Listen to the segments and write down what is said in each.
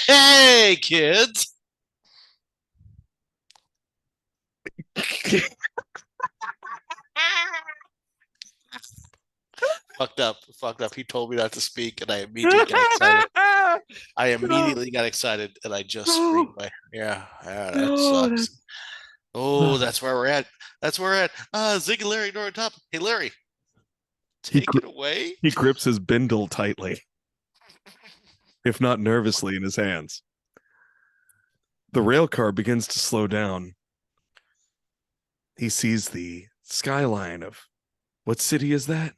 Hey, kids! Fucked up. He told me not to speak, and I immediately got excited. And I just screamed. Yeah, that No, sucks. that's Oh, oh. that's where we're at. That's where we're at. Zig and Larry, Nora top. Hey, Larry, He take it away. he grips his bindle tightly, if not nervously, in his hands. The rail car begins to slow down. He sees the skyline of what city is that?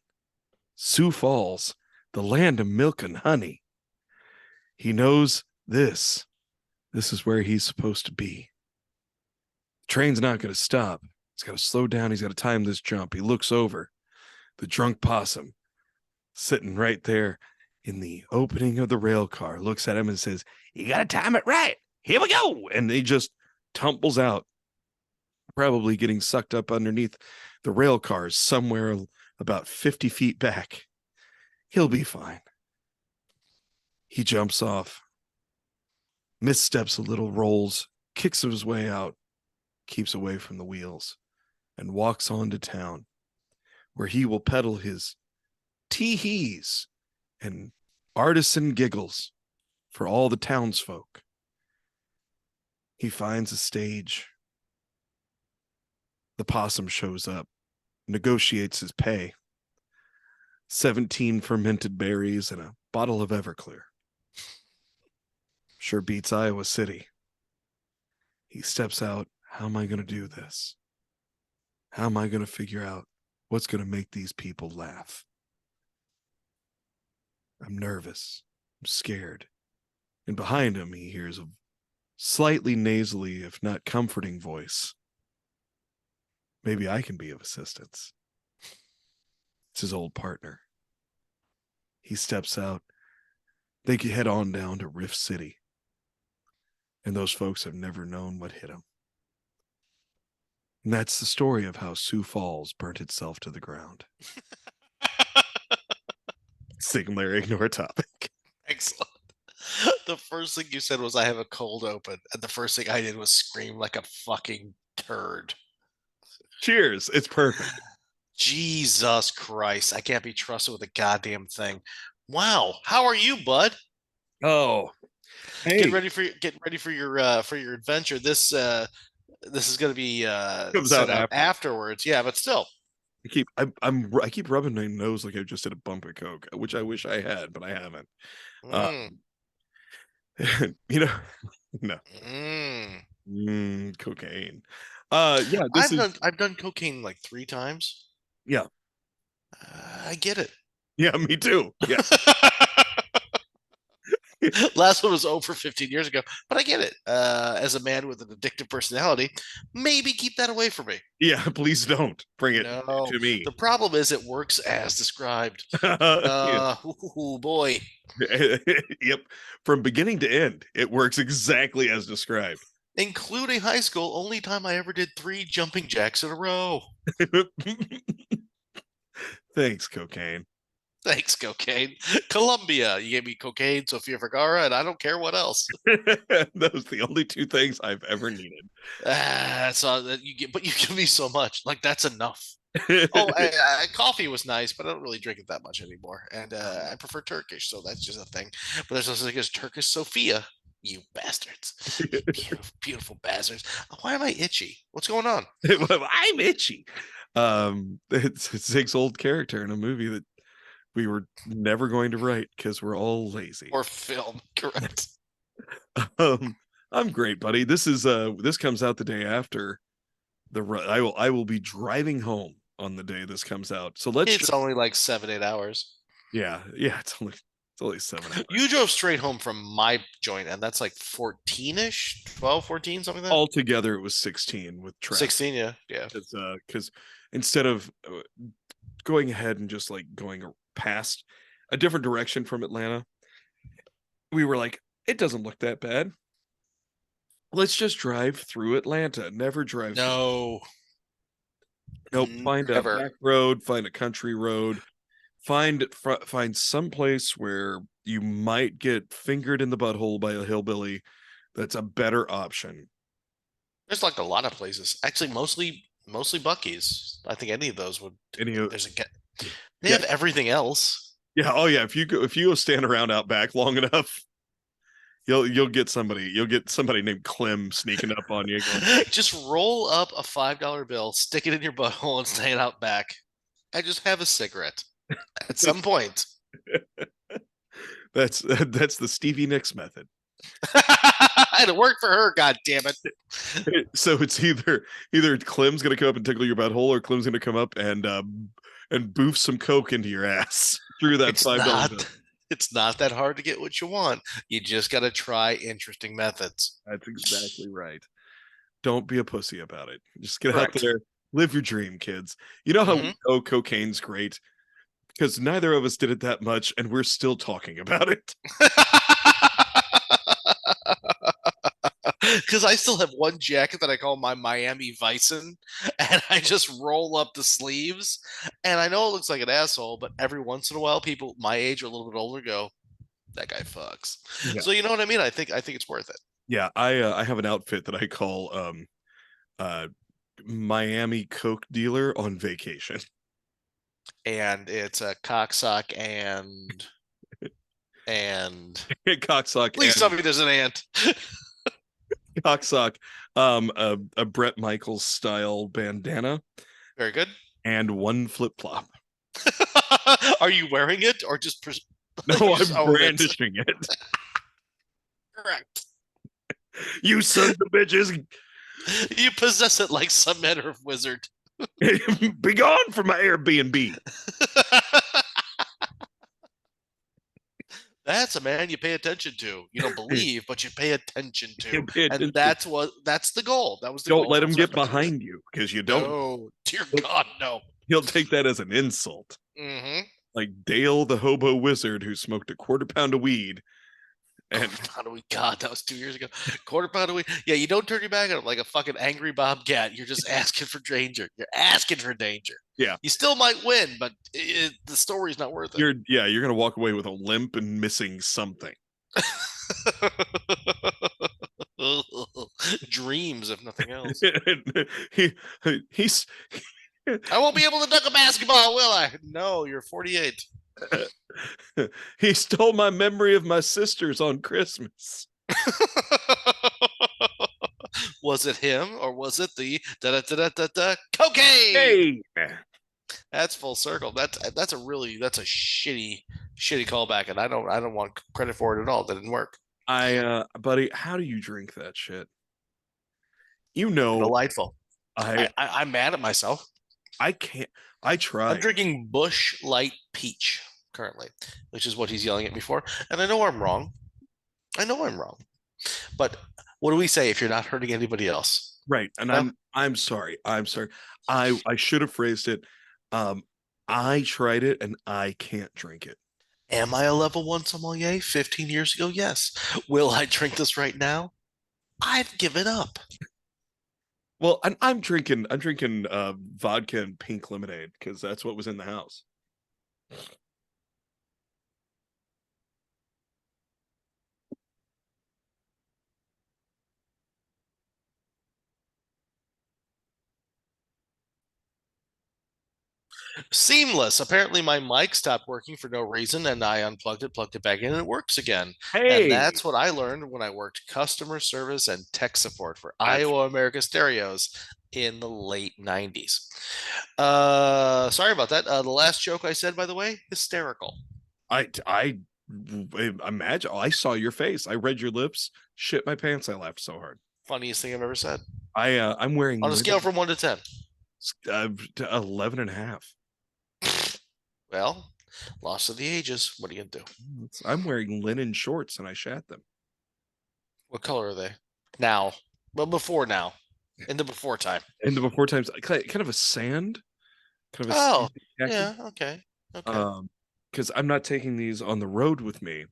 Sioux Falls, the land of milk and honey. He knows this. This is where he's supposed to be. The train's not going to stop. He's got to slow down. He's got to time this jump. He looks over. The drunk possum sitting right there in the opening of the rail car looks at him and says, "You got to time it right. Here we go." And he just tumbles out, probably getting sucked up underneath the rail cars somewhere about 50 feet back. He'll be fine. He jumps off, missteps a little, rolls, kicks his way out, keeps away from the wheels, and walks on to town, where he will peddle his tee-hees and artisan giggles for all the townsfolk. He finds a stage. The possum shows up, negotiates his pay. 17 fermented berries and a bottle of Everclear. Sure beats Iowa City. He steps out. How am I going to do this? How am I going to figure out what's going to make these people laugh? I'm nervous. I'm scared. And behind him, he hears a slightly nasally, if not comforting voice. Maybe I can be of assistance. It's his old partner. He steps out. They head on down to Rift City. And those folks have never known what hit them. And that's the story of how Sioux Falls burnt itself to the ground. Singular ignore topic. Excellent. The first thing you said was, "I have a cold open," and the first thing I did was scream like a fucking turd. Cheers. It's perfect. Jesus Christ. I can't be trusted with a goddamn thing. Wow. How are you, bud? Oh, Get hey, ready for for your adventure. This is going to be comes out sent out after. afterwards. Yeah, but still. I keep rubbing my nose like I just did a bump of coke, which I wish I had, but I haven't. Uh, Mm, you know, no, mm. cocaine. Yeah, this I've is done I've done cocaine like 3 times. yeah, I get it. yeah, me too. Yeah, Last one was over 15 years ago, but I get it. As a man with an addictive personality, maybe keep that away from me. yeah. Please don't bring it No, to me. the problem is it works as described. Yeah. Ooh, boy. Yep. From beginning to end, it works exactly as described. Including high school, only time I ever did 3 jumping jacks in a row. Thanks, cocaine. Thanks, cocaine. Colombia, you gave me cocaine, Sofia Vergara, and I don't care what else. Those are the only two things I've ever needed. So that you get, but you give me so much. Like that's enough. Oh, coffee was nice, but I don't really drink it that much anymore. And I prefer Turkish, so that's just a thing. But there's also thing as Turkish Sophia. You bastards. You beautiful, beautiful bastards. Why am I itchy? What's going on? I'm itchy. It's Zig's old character in a movie that we were never going to write because we're all lazy. Or film, correct. Um, I'm great, buddy. This comes out the day after I will be driving home on the day this comes out. So let's It's just only like 7, 8 hours. yeah, it's only 7 hours. You drove straight home from my joint, and that's like 14-ish, 12, 14, something like that. Altogether it was 16 with traffic. 16, yeah. Yeah. Because instead of going ahead and just like going past a different direction from Atlanta, we were like, it doesn't look that bad. Let's just drive through Atlanta. Never drive through. No. Nope. Find a Never. back road, find a country road, find some place where you might get fingered in the butthole by a hillbilly. That's a better option. There's like a lot of places. Actually, mostly Bucky's. I think any of those would. Any of There's a get. They yeah, have everything else. yeah, oh yeah. If you go stand around out back long enough, you'll get somebody named Clem sneaking up on you going, Just roll up a $5 bill, stick it in your butthole, and stand out back, and just have a cigarette. At some point, that's the Stevie Nicks method. and it worked for her. God damn it! So it's either Clem's gonna come up and tickle your butthole, or Clem's gonna come up and boof some coke into your ass through that It's $5 bill. not. It's not that hard to get what you want. You just got to try interesting methods. That's exactly right. Don't be a pussy about it. Just get out Correct. there, live your dream, kids. You know how we Hmm. know cocaine's great? Because neither of us did it that much, and we're still talking about it. Because I still have one jacket that I call my Miami Vicen, and I just roll up the sleeves. And I know it looks like an asshole, but every once in a while, people my age or a little bit older go, "That guy fucks." Yeah, So you know what I mean? I think it's worth it. yeah. I have an outfit that I call uh Miami Coke dealer on vacation. And it's a cocksock and Cocksock please tell me there's an ant. cocksock, a Brett Michaels style bandana Very good. and one flip flop. Are you wearing it or just No, you just I'm own it? brandishing it. Correct. You sons of bitches, You possess it like some manner of wizard. be gone from my Airbnb. That's a man you pay attention to. You don't believe, but you pay attention to. You pay And attention. that's the goal. That was the Don't goal. let So him it's get repetition. behind you because you don't. No, dear He'll, God, no. he'll take that as an insult. Mm-hmm. Like Dale the hobo wizard who smoked a quarter pound of weed. And Quarter pound a week. God, that was 2 years ago. Quarter pound a week. Yeah, you don't turn your back on him like a fucking angry bobcat. You're just asking for danger. You're asking for danger. yeah, You still might win, but the story's not worth it. you're gonna walk away with a limp and missing something. Dreams, if nothing else. he he's I won't be able to dunk a basketball, will I? No, you're 48. he stole my memory of my sisters on Christmas. Was it him or was it the da da da da da cocaine? Hey, That's full circle. That's a shitty callback, and I don't want credit for it at all. That didn't work. buddy, how do you drink that shit? You know, Delightful. I I'm mad at myself. I can't. I I'm tried. drinking Bush Light Peach currently, which is what he's yelling at me for, and I know I'm wrong. I know I'm wrong, but what do we say if you're not hurting anybody else? Right, and No? I'm sorry. I'm sorry. I should have phrased it. Um, I tried it and I can't drink it. Am I a level one sommelier 15 years ago? Yes. Will I drink this right now? I've given up. Well, I'm drinking vodka and pink lemonade because that's what was in the house. Seamless. Apparently, my mic stopped working for no reason, and I unplugged it, plugged it back in, and it works again. And Hey, that's what I learned when I worked customer service and tech support for that's Iowa America Stereos in the late 90s. Sorry about that. The last joke I said, by the way, hysterical. I imagine. I saw your face. I read your lips. Shit my pants. I laughed so hard. Funniest thing I've ever said. I'm wearing On a scale from 1 to 10. 11 and a half. Well, loss of the ages. What are you going to do? I'm wearing linen shorts and I shat them. What color are they? Now. Well, before now. In the before time. In the before times, kind of a sand, kind of a Oh, sandy khaki. yeah. Okay. Okay. Because I'm not taking these on the road with me.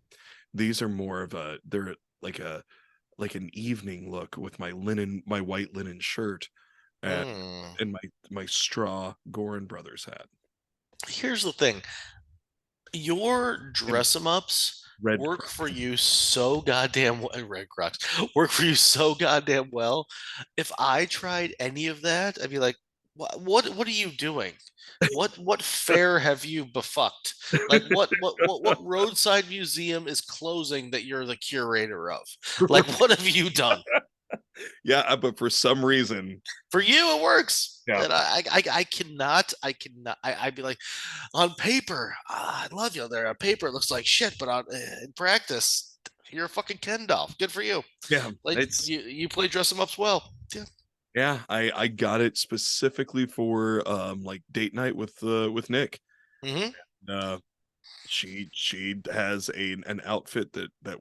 These are more of they're like an evening look with my white linen shirt and Mm. in my straw Gorin Brothers hat Here's the thing. Your and dress em ups red work Crocs. for you so goddamn well. Red Crocs work for you so goddamn well. If I tried any of that, I'd be like, what are you doing? What fair have you befucked? Like what roadside museum is closing that you're the curator of? Like what have you done? Yeah, but for some reason, For you, it works. yeah, And I'd be like, on paper, I love you there. On paper, it looks like shit, but in practice, you're a fucking Ken doll. Good for you. yeah, Like it's you play dress them ups well. Yeah. yeah. I got it specifically for like date night with Nick. Hmm. Uh, she has an outfit that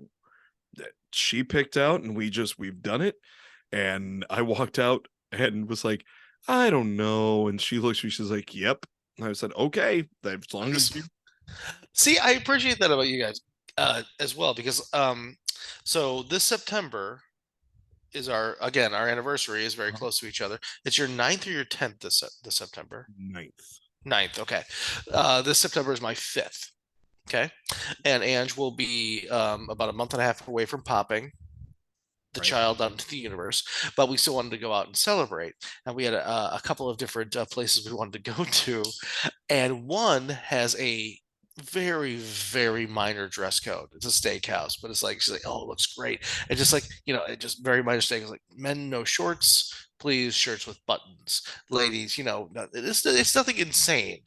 she picked out, and we've done it. And I walked out and was like, I don't know. And she looks at me, she's like, yep. And I said, okay, as long as you. See, I appreciate that about you guys as well because so this September is our anniversary is very close to each other. It's your ninth or your 10th this September. Ninth. Ninth, okay. This September is my fifth. Okay. And Ange will be about a month and a half away from popping the Right. child out into the universe, but we still wanted to go out and celebrate. And we had a couple of different places we wanted to go to. And one has a very, very minor dress code. It's a steakhouse, but it's like, she's like, oh, it looks great. And just like, it just very minor steak. It's like, men, no shorts, please, shirts with buttons. Ladies, it's nothing insane.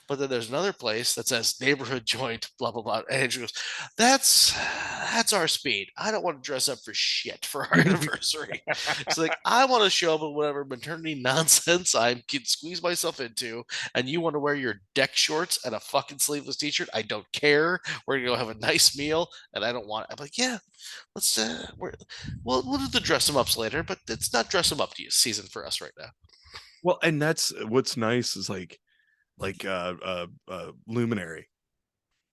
But then there's another place that says neighborhood joint, blah blah blah. And Andrew goes, that's our speed. I don't want to dress up for shit for our anniversary. It's like I want to show up with whatever maternity nonsense I can squeeze myself into, and you want to wear your deck shorts and a fucking sleeveless t-shirt. I don't care. We're gonna go have a nice meal, and I don't want. I'm like, yeah, let's. We'll do the dress them ups later, but it's not dress them up to you season for us right now. Well, and that's what's nice is Luminary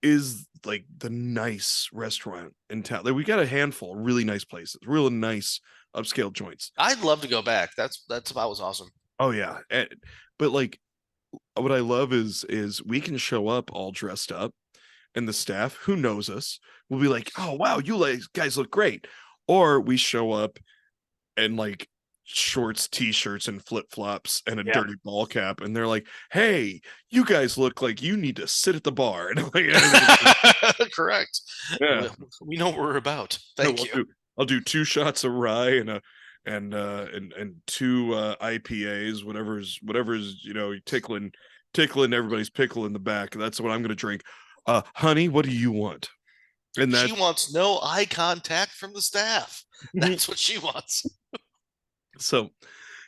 is like the nice restaurant in town. Like we got a handful of really nice places, really nice upscale joints. I'd love to go back. That was awesome. Oh yeah. But like what I love is we can show up all dressed up, and the staff who knows us will be like, "Oh wow, guys look great." Or we show up and like shorts, t-shirts, and flip-flops and a Yeah. dirty ball cap, and they're like, hey, you guys look like you need to sit at the bar. And I'm like, Correct. yeah, We know what we're about. no, Thank you. I'll do 2 shots of rye and a and two IPAs, whatever's tickling everybody's pickle in the back. That's what I'm gonna drink. Honey, what do you want? And She that wants no eye contact from the staff. That's what she wants. so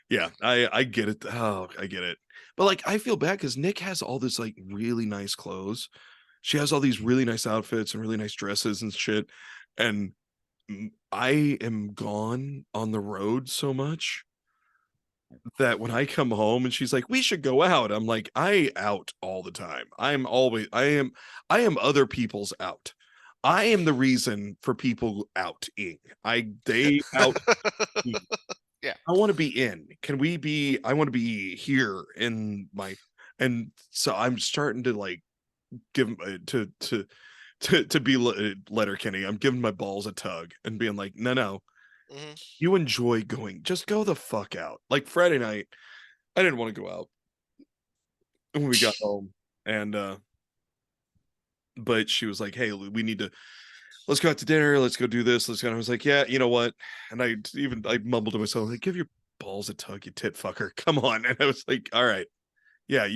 yeah, I get it. Oh, I get it. But like I feel bad because Nick has all this like really nice clothes. She has all these really nice outfits and really nice dresses and shit. And I am gone on the road so much that when I come home and she's like, we should go out, I'm like, I out all the time. I am other people's out. I am the reason for people outing. They out. Yeah. I want to be in. I want to be here in my, and so I'm starting to like give to be Letterkenny. I'm giving my balls a tug and being like, no, Mhm. you enjoy going, just go the fuck out. Like Friday night, I didn't want to go out when we got home, and but she was like, hey, we need to let's go out to dinner, let's go do this, let's go. And I was like, yeah, you know what? And I mumbled to myself, like, give your balls a tug, you tit fucker. Come on. And I was like, all right, yeah,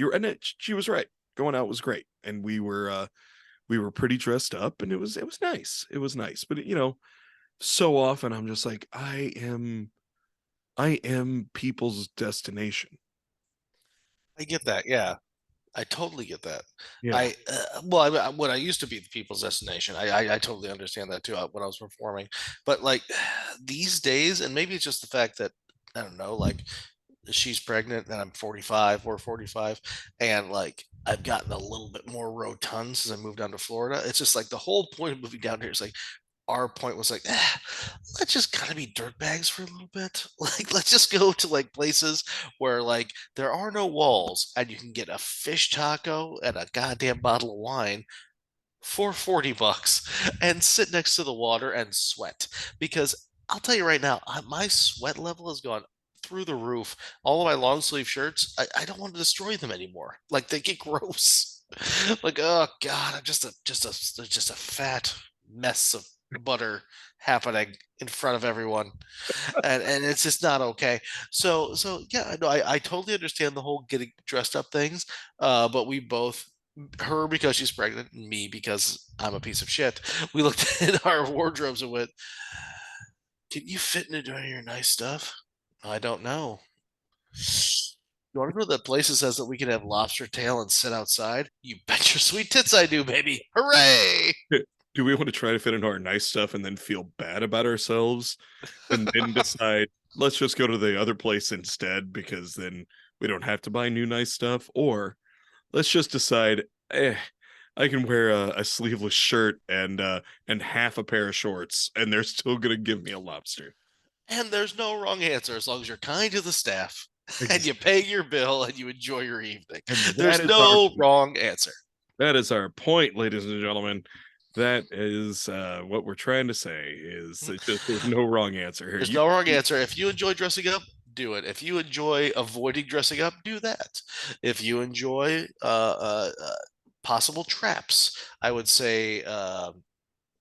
she was right. Going out was great. And we were pretty dressed up, and it was nice. It was nice. But so often I'm just like, I am people's destination. I get that. Yeah. I totally get that. Yeah. When I used to be the people's destination, I totally understand that too when I was performing. But like these days, and maybe it's just the fact that I don't know, like she's pregnant and I'm 45 or 45, and like I've gotten a little bit more rotund since I moved down to Florida. It's just like the whole point of moving down here is like our point was like, let's just kind of be dirtbags for a little bit. Like, let's just go to like places where like there are no walls and you can get a fish taco and a goddamn bottle of wine for 40 bucks and sit next to the water and sweat. Because I'll tell you right now, my sweat level has gone through the roof. All of my long sleeve shirts, I don't want to destroy them anymore. Like they get gross. Like, oh God, I'm just a fat mess of butter happening in front of everyone. And it's just not okay. So yeah, no, I totally understand the whole getting dressed up things. But we both, her because she's pregnant, and me because I'm a piece of shit. We looked at our wardrobes and went, "Can you fit into any of your nice stuff?" I don't know. You want to go to the place that says that we can have lobster tail and sit outside? You bet your sweet tits I do, baby! Hooray! Do we want to try to fit into our nice stuff and then feel bad about ourselves and then decide, let's just go to the other place instead because then we don't have to buy new nice stuff? Or let's just decide, I can wear a sleeveless shirt and half a pair of shorts and they're still gonna give me a lobster. And there's no wrong answer as long as you're kind to the staff and Ex- you pay your bill and you enjoy your evening. And There's no wrong answer. that is our point, ladies and gentlemen. That is what we're trying to say is it's just there's no wrong answer here. There's no wrong answer. If you enjoy dressing up, do it. If you enjoy avoiding dressing up, do that. If you enjoy possible traps, I would say.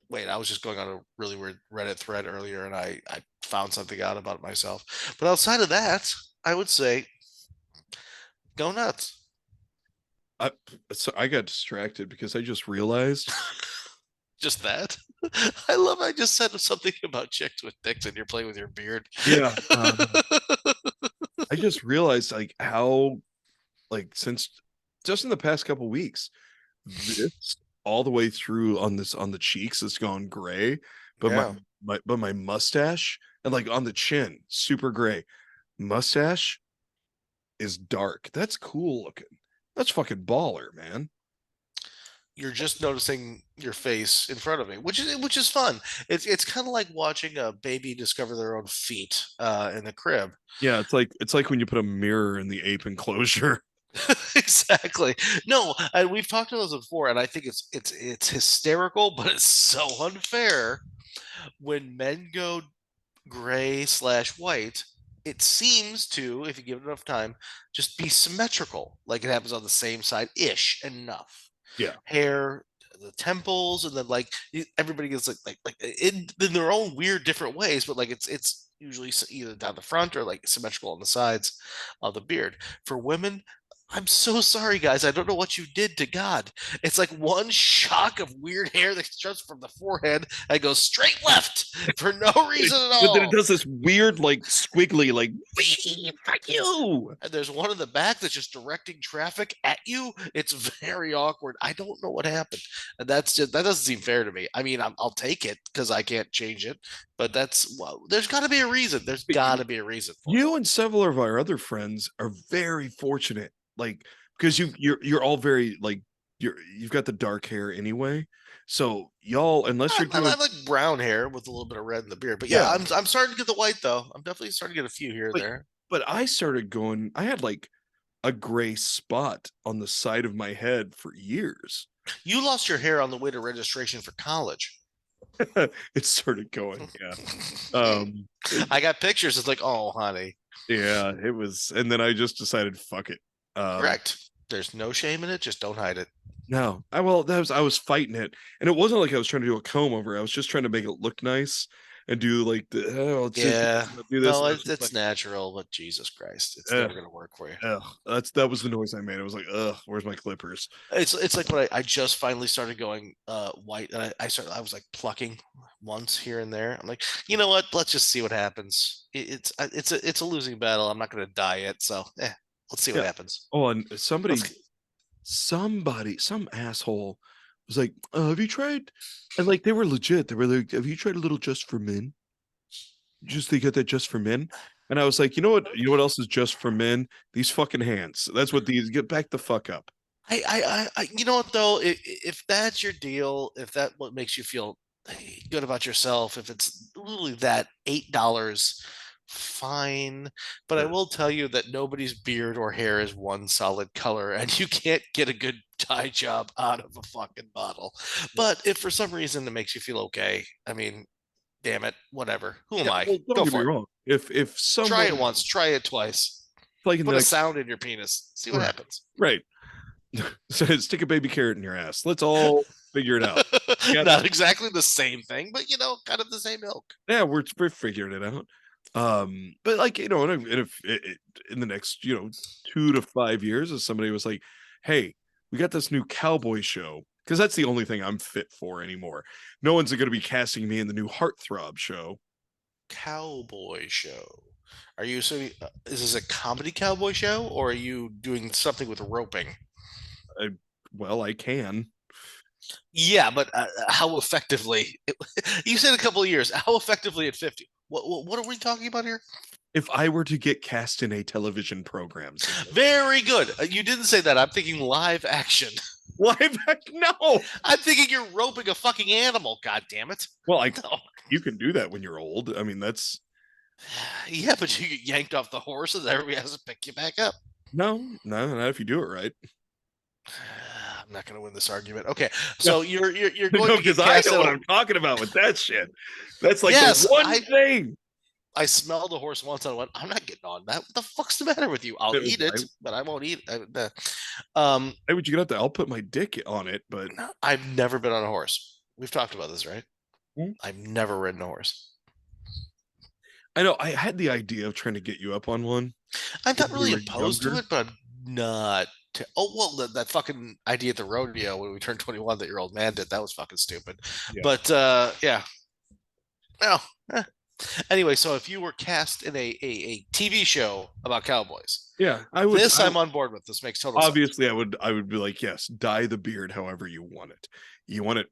Wait, I was just going on a really weird Reddit thread earlier, and I found something out about myself. But outside of that, I would say go nuts. I, so I got distracted because I just realized. Just that. I love. I just said something about chicks with dicks, and you're playing with your beard. Yeah, I just realized like how like since just in the past couple weeks, this all the way through on this on the cheeks has gone gray, but Yeah. my mustache and like on the chin, super gray. Mustache is dark. That's cool looking. That's fucking baller, man. You're just noticing your face in front of me, which is fun. It's kind of like watching a baby discover their own feet in the crib. Yeah, it's like when you put a mirror in the ape enclosure. Exactly. No, and we've talked about this before, and I think it's hysterical, but it's so unfair when men go gray/white. It seems to, if you give it enough time, just be symmetrical, like it happens on the same side ish enough. Yeah. Hair, the temples, and then like everybody gets like in their own weird different ways, but like it's usually either down the front or like symmetrical on the sides of the beard. For women, I'm so sorry, guys. I don't know what you did to God. It's like one shock of weird hair that starts from the forehead and goes straight left for no reason at But then it all. does this weird, like squiggly, like fuck you. And there's one in the back that's just directing traffic at you. It's very awkward. I don't know what happened, and that doesn't seem fair to me. I mean, I'll take it because I can't change it, but that's well, there's got to be a reason. There's got to be a reason for it. You and several of our other friends are very fortunate, like because you're all very like you've got the dark hair anyway. So y'all, unless you're I doing like brown hair with a little bit of red in the beard, but yeah, yeah, I'm starting to get the white though. I'm definitely starting to get a few here and but there. I started going. I had like a gray spot on the side of my head for years. You lost your hair on the way to registration for college. It started going, yeah. Um, I got pictures. It's like, oh, honey. yeah, it was, and then I just decided, fuck it. Correct. There's no shame in it. Just don't hide it. No, I was fighting it, and it wasn't like I was trying to do a comb over. I was just trying to make it look nice and do like the let's just Yeah. do this. No, And it's, it's natural, but Jesus Christ, it's ugh, never gonna work for you. ugh. That was the noise I made. I was like, ugh, where's my clippers? It's like when I just finally started going white, and I was like plucking once here and there. I'm like, you know what? Let's just see what happens. It's a losing battle. I'm not gonna die it, so let's see what Yeah. happens. Oh, and Let's some asshole was like, have you tried? And like they were legit. They were like, have you tried a little just for men? Just they get that just for men. And I was like, you know what? You know what else is just for men? These fucking hands. That's what these get back the fuck up. you know what though, if that's your deal, if that what makes you feel good about yourself. If it's literally that $8, fine. But I Sure. will tell you that nobody's beard or hair is one solid color, and you can't get a good dye job out of a fucking bottle. Yeah. But if for some reason it makes you feel okay, I mean, damn it, whatever. Who am Yeah. I? Well, don't Go get me for it. wrong. If Try someone it once, try it twice. like in the Put a next sound in your penis. See what right, happens. right. So stick a baby carrot in your ass. Let's all figure it out. Together. Not exactly the same thing, but kind of the same ilk. Yeah, we're figuring it out. But like if in the next 2 to 5 years, if somebody was like, "Hey, we got this new cowboy show," because that's the only thing I'm fit for anymore. No one's going to be casting me in the new Heartthrob show. Cowboy show. Are you so? Is this a comedy cowboy show, or are you doing something with roping? I, well, I can. Yeah, but how effectively? You said a couple of years. How effectively at 50? What are we talking about here? If I were to get cast in a television program, Very good. You didn't say that. I'm thinking live action. live no. I'm thinking you're roping a fucking animal. God damn it. Well, I No. you can do that when you're old. I mean, that's Yeah, but you get yanked off the horse and everybody has to pick you back up. no, not if you do it right. I'm not going to win this argument. Okay, No, so you're going no, to get because I cast know out. what I'm talking about with that shit. That's like the Yes, one I thing. I smelled a horse once and I went, I'm not getting on that. What the fuck's the matter with you? I'll eat Why, it, but I won't eat it. why would you get up there? I'll put my dick on it, but I've never been on a horse. We've talked about this, right? Hmm? I've never ridden a horse. I know I had the idea of trying to get you up on one I'm when not we really were opposed to younger. it, but I'm not. Oh well, that fucking idea at the rodeo when we turned 21 that your old man did, that was fucking stupid. Yeah, But yeah, well, anyway, so if you were cast in a TV show about cowboys, yeah. I would. this I'm on board with. This makes total sense. Obviously, I would be like, yes, dye the beard however you want it. You want it,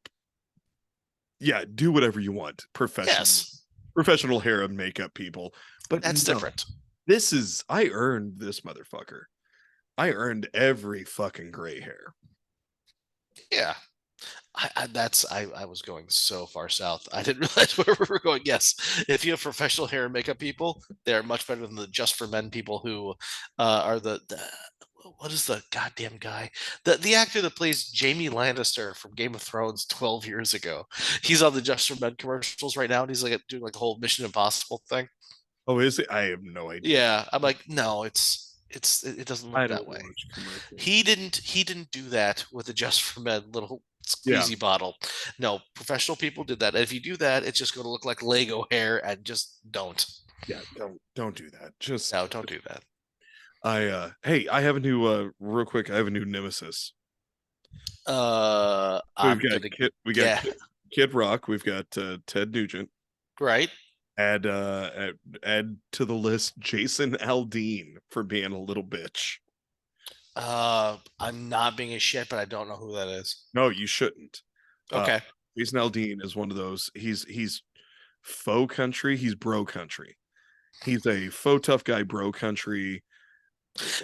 yeah. Do whatever you want. Yes, Professional hair and makeup people, but that's no. different. I earned this motherfucker. I earned every fucking gray hair. Yeah. I was going so far south. I didn't realize where we were going. Yes, if you have professional hair and makeup people, they're much better than the just for men people who are the what is the goddamn guy? The actor that plays Jamie Lannister from Game of Thrones 12 years ago. He's on the Just for Men commercials right now, and he's like doing like the whole Mission Impossible thing. Oh, is it? I have no idea. Yeah, I'm like, no, it doesn't look I that don't way. watch commercials. He didn't do that with the Just for Men little Yeah, squeezy bottle. No, professional people did that. And if you do that, it's just going to look like Lego hair, and just don't. yeah. Don't do that. Just No, don't do that. hey, I have a new real quick. I have a new nemesis. We've I'm got gonna Kid, get Kid Rock. We've got Ted Nugent. right. Add to the list Jason Aldean for being a little bitch. I'm not being a shit, but I don't know who that is. No, you shouldn't. Uh, Okay. Jason Aldean is one of those. He's faux country. He's bro country. He's a faux tough guy, bro country.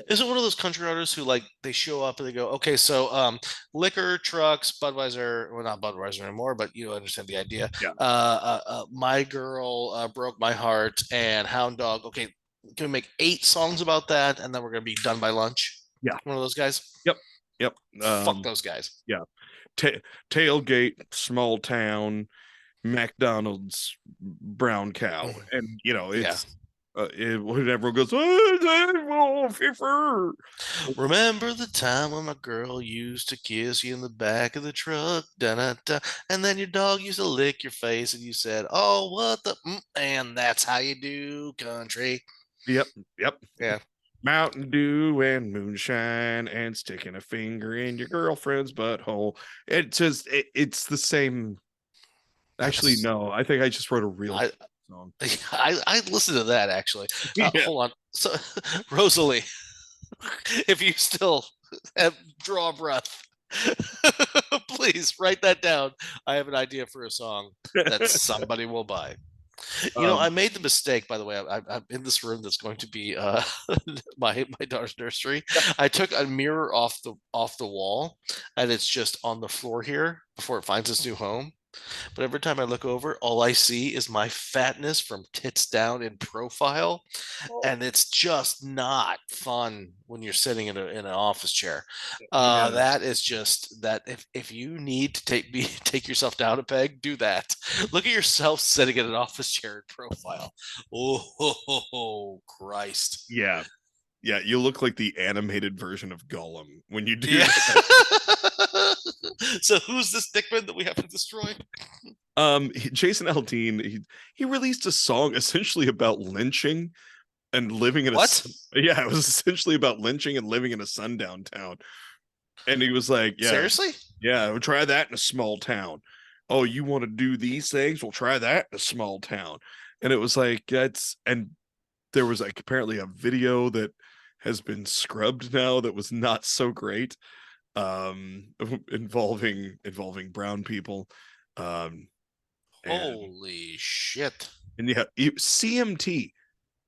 Is it one of those country artists who like they show up and they go, okay, so liquor trucks, Budweiser, well not Budweiser anymore, but you understand the idea. Yeah, My girl broke my heart and Hound Dog. Okay, can we make 8 songs about that and then we're gonna be done by lunch? yeah, One of those guys. yep, yep. Fuck those guys. Yeah. Tailgate, small town, McDonald's, brown cow, and Yeah. it's when everyone goes, oh, FIFA. Remember the time when my girl used to kiss you in the back of the truck, da-da-da, and then your dog used to lick your face, and you said, "Oh, what the?" And that's how you do country. Yep, yep. Yeah, Mountain Dew and moonshine and sticking a finger in your girlfriend's butthole. It's the same. Actually, that's no. I think I just wrote a real I song. I listened to that actually. Yeah. Hold on, so Rosalie, if you still draw a breath, please write that down. I have an idea for a song that somebody will buy. I Um, made the mistake, by the way. I'm in this room that's going to be my daughter's nursery. I took a mirror off the wall, and it's just on the floor here before it finds its new home. But every time I look over, all I see is my fatness from tits down in profile, Oh, and it's just not fun when you're sitting in an office chair. yeah. That is just that. If you need to take yourself down a peg, do that. Look at yourself sitting in an office chair in profile. Oh, Christ. Yeah. Yeah, you look like the animated version of Gollum when you do Yeah. that. So who's this Dickman that we have to destroy? Jason Aldean, he released a song essentially about lynching and living in a What? yeah, it was essentially about lynching and living in a sundown town. And he was like, yeah, Seriously? yeah, we'll try that in a small town. Oh, you want to do these things? We'll try that in a small town. And it was like that's and there was like apparently a video that has been scrubbed now that was not so great involving brown people and Holy shit. yeah CMT,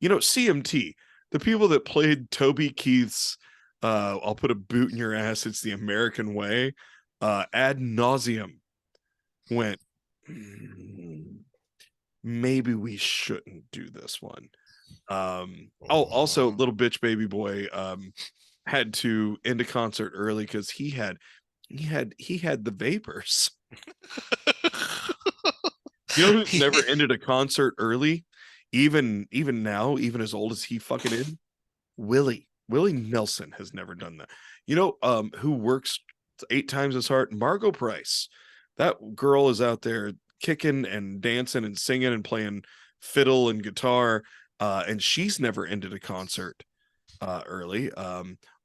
CMT, the people that played Toby Keith's I'll put a boot in your ass, it's the American way, ad nauseum went, maybe we shouldn't do this one. Oh, also little bitch baby boy had to end a concert early because he had the vapors. You know who's never ended a concert early, even now, even as old as he fucking is? Willie Nelson has never done that. Who works 8 times as hard? Margot Price. That girl is out there kicking and dancing and singing and playing fiddle and guitar, and she's never ended a concert early.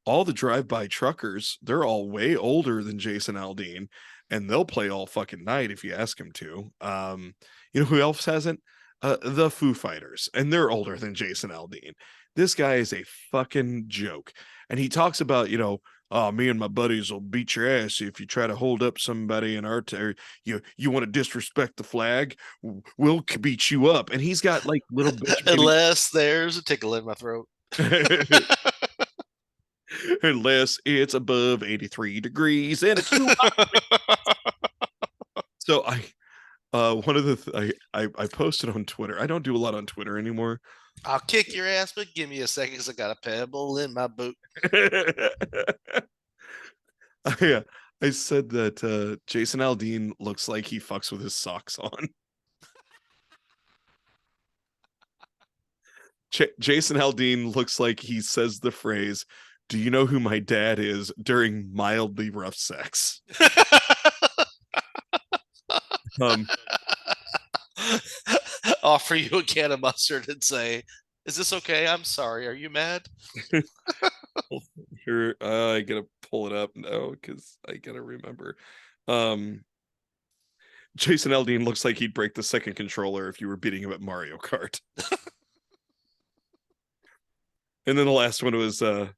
All the drive-by truckers, they're all way older than Jason Aldean, and they'll play all fucking night if you ask them to. You know who else hasn't? The Foo Fighters, and they're older than Jason Aldean. This guy is a fucking joke, and he talks about, oh, me and my buddies will beat your ass if you try to hold up somebody in our you want to disrespect the flag, we'll beat you up. And he's got like little bitch baby Unless there's a tickle in my throat. unless it's above 83 degrees and it's too hot. So one of the I posted on Twitter. I don't do a lot on Twitter anymore. I'll kick your ass, but give me a second because I got a pebble in my boot. Yeah, I said that Jason Aldean looks like he fucks with his socks on. Jason Aldean looks like he says the phrase, "Do you know who my dad is?" during mildly rough sex. Um, Offer you a can of mustard and say, "Is this okay? I'm sorry. Are you mad?" here, I gotta pull it up now because I gotta remember. Um, Jason Aldean looks like he'd break the second controller if you were beating him at Mario Kart. And then the last one was oh,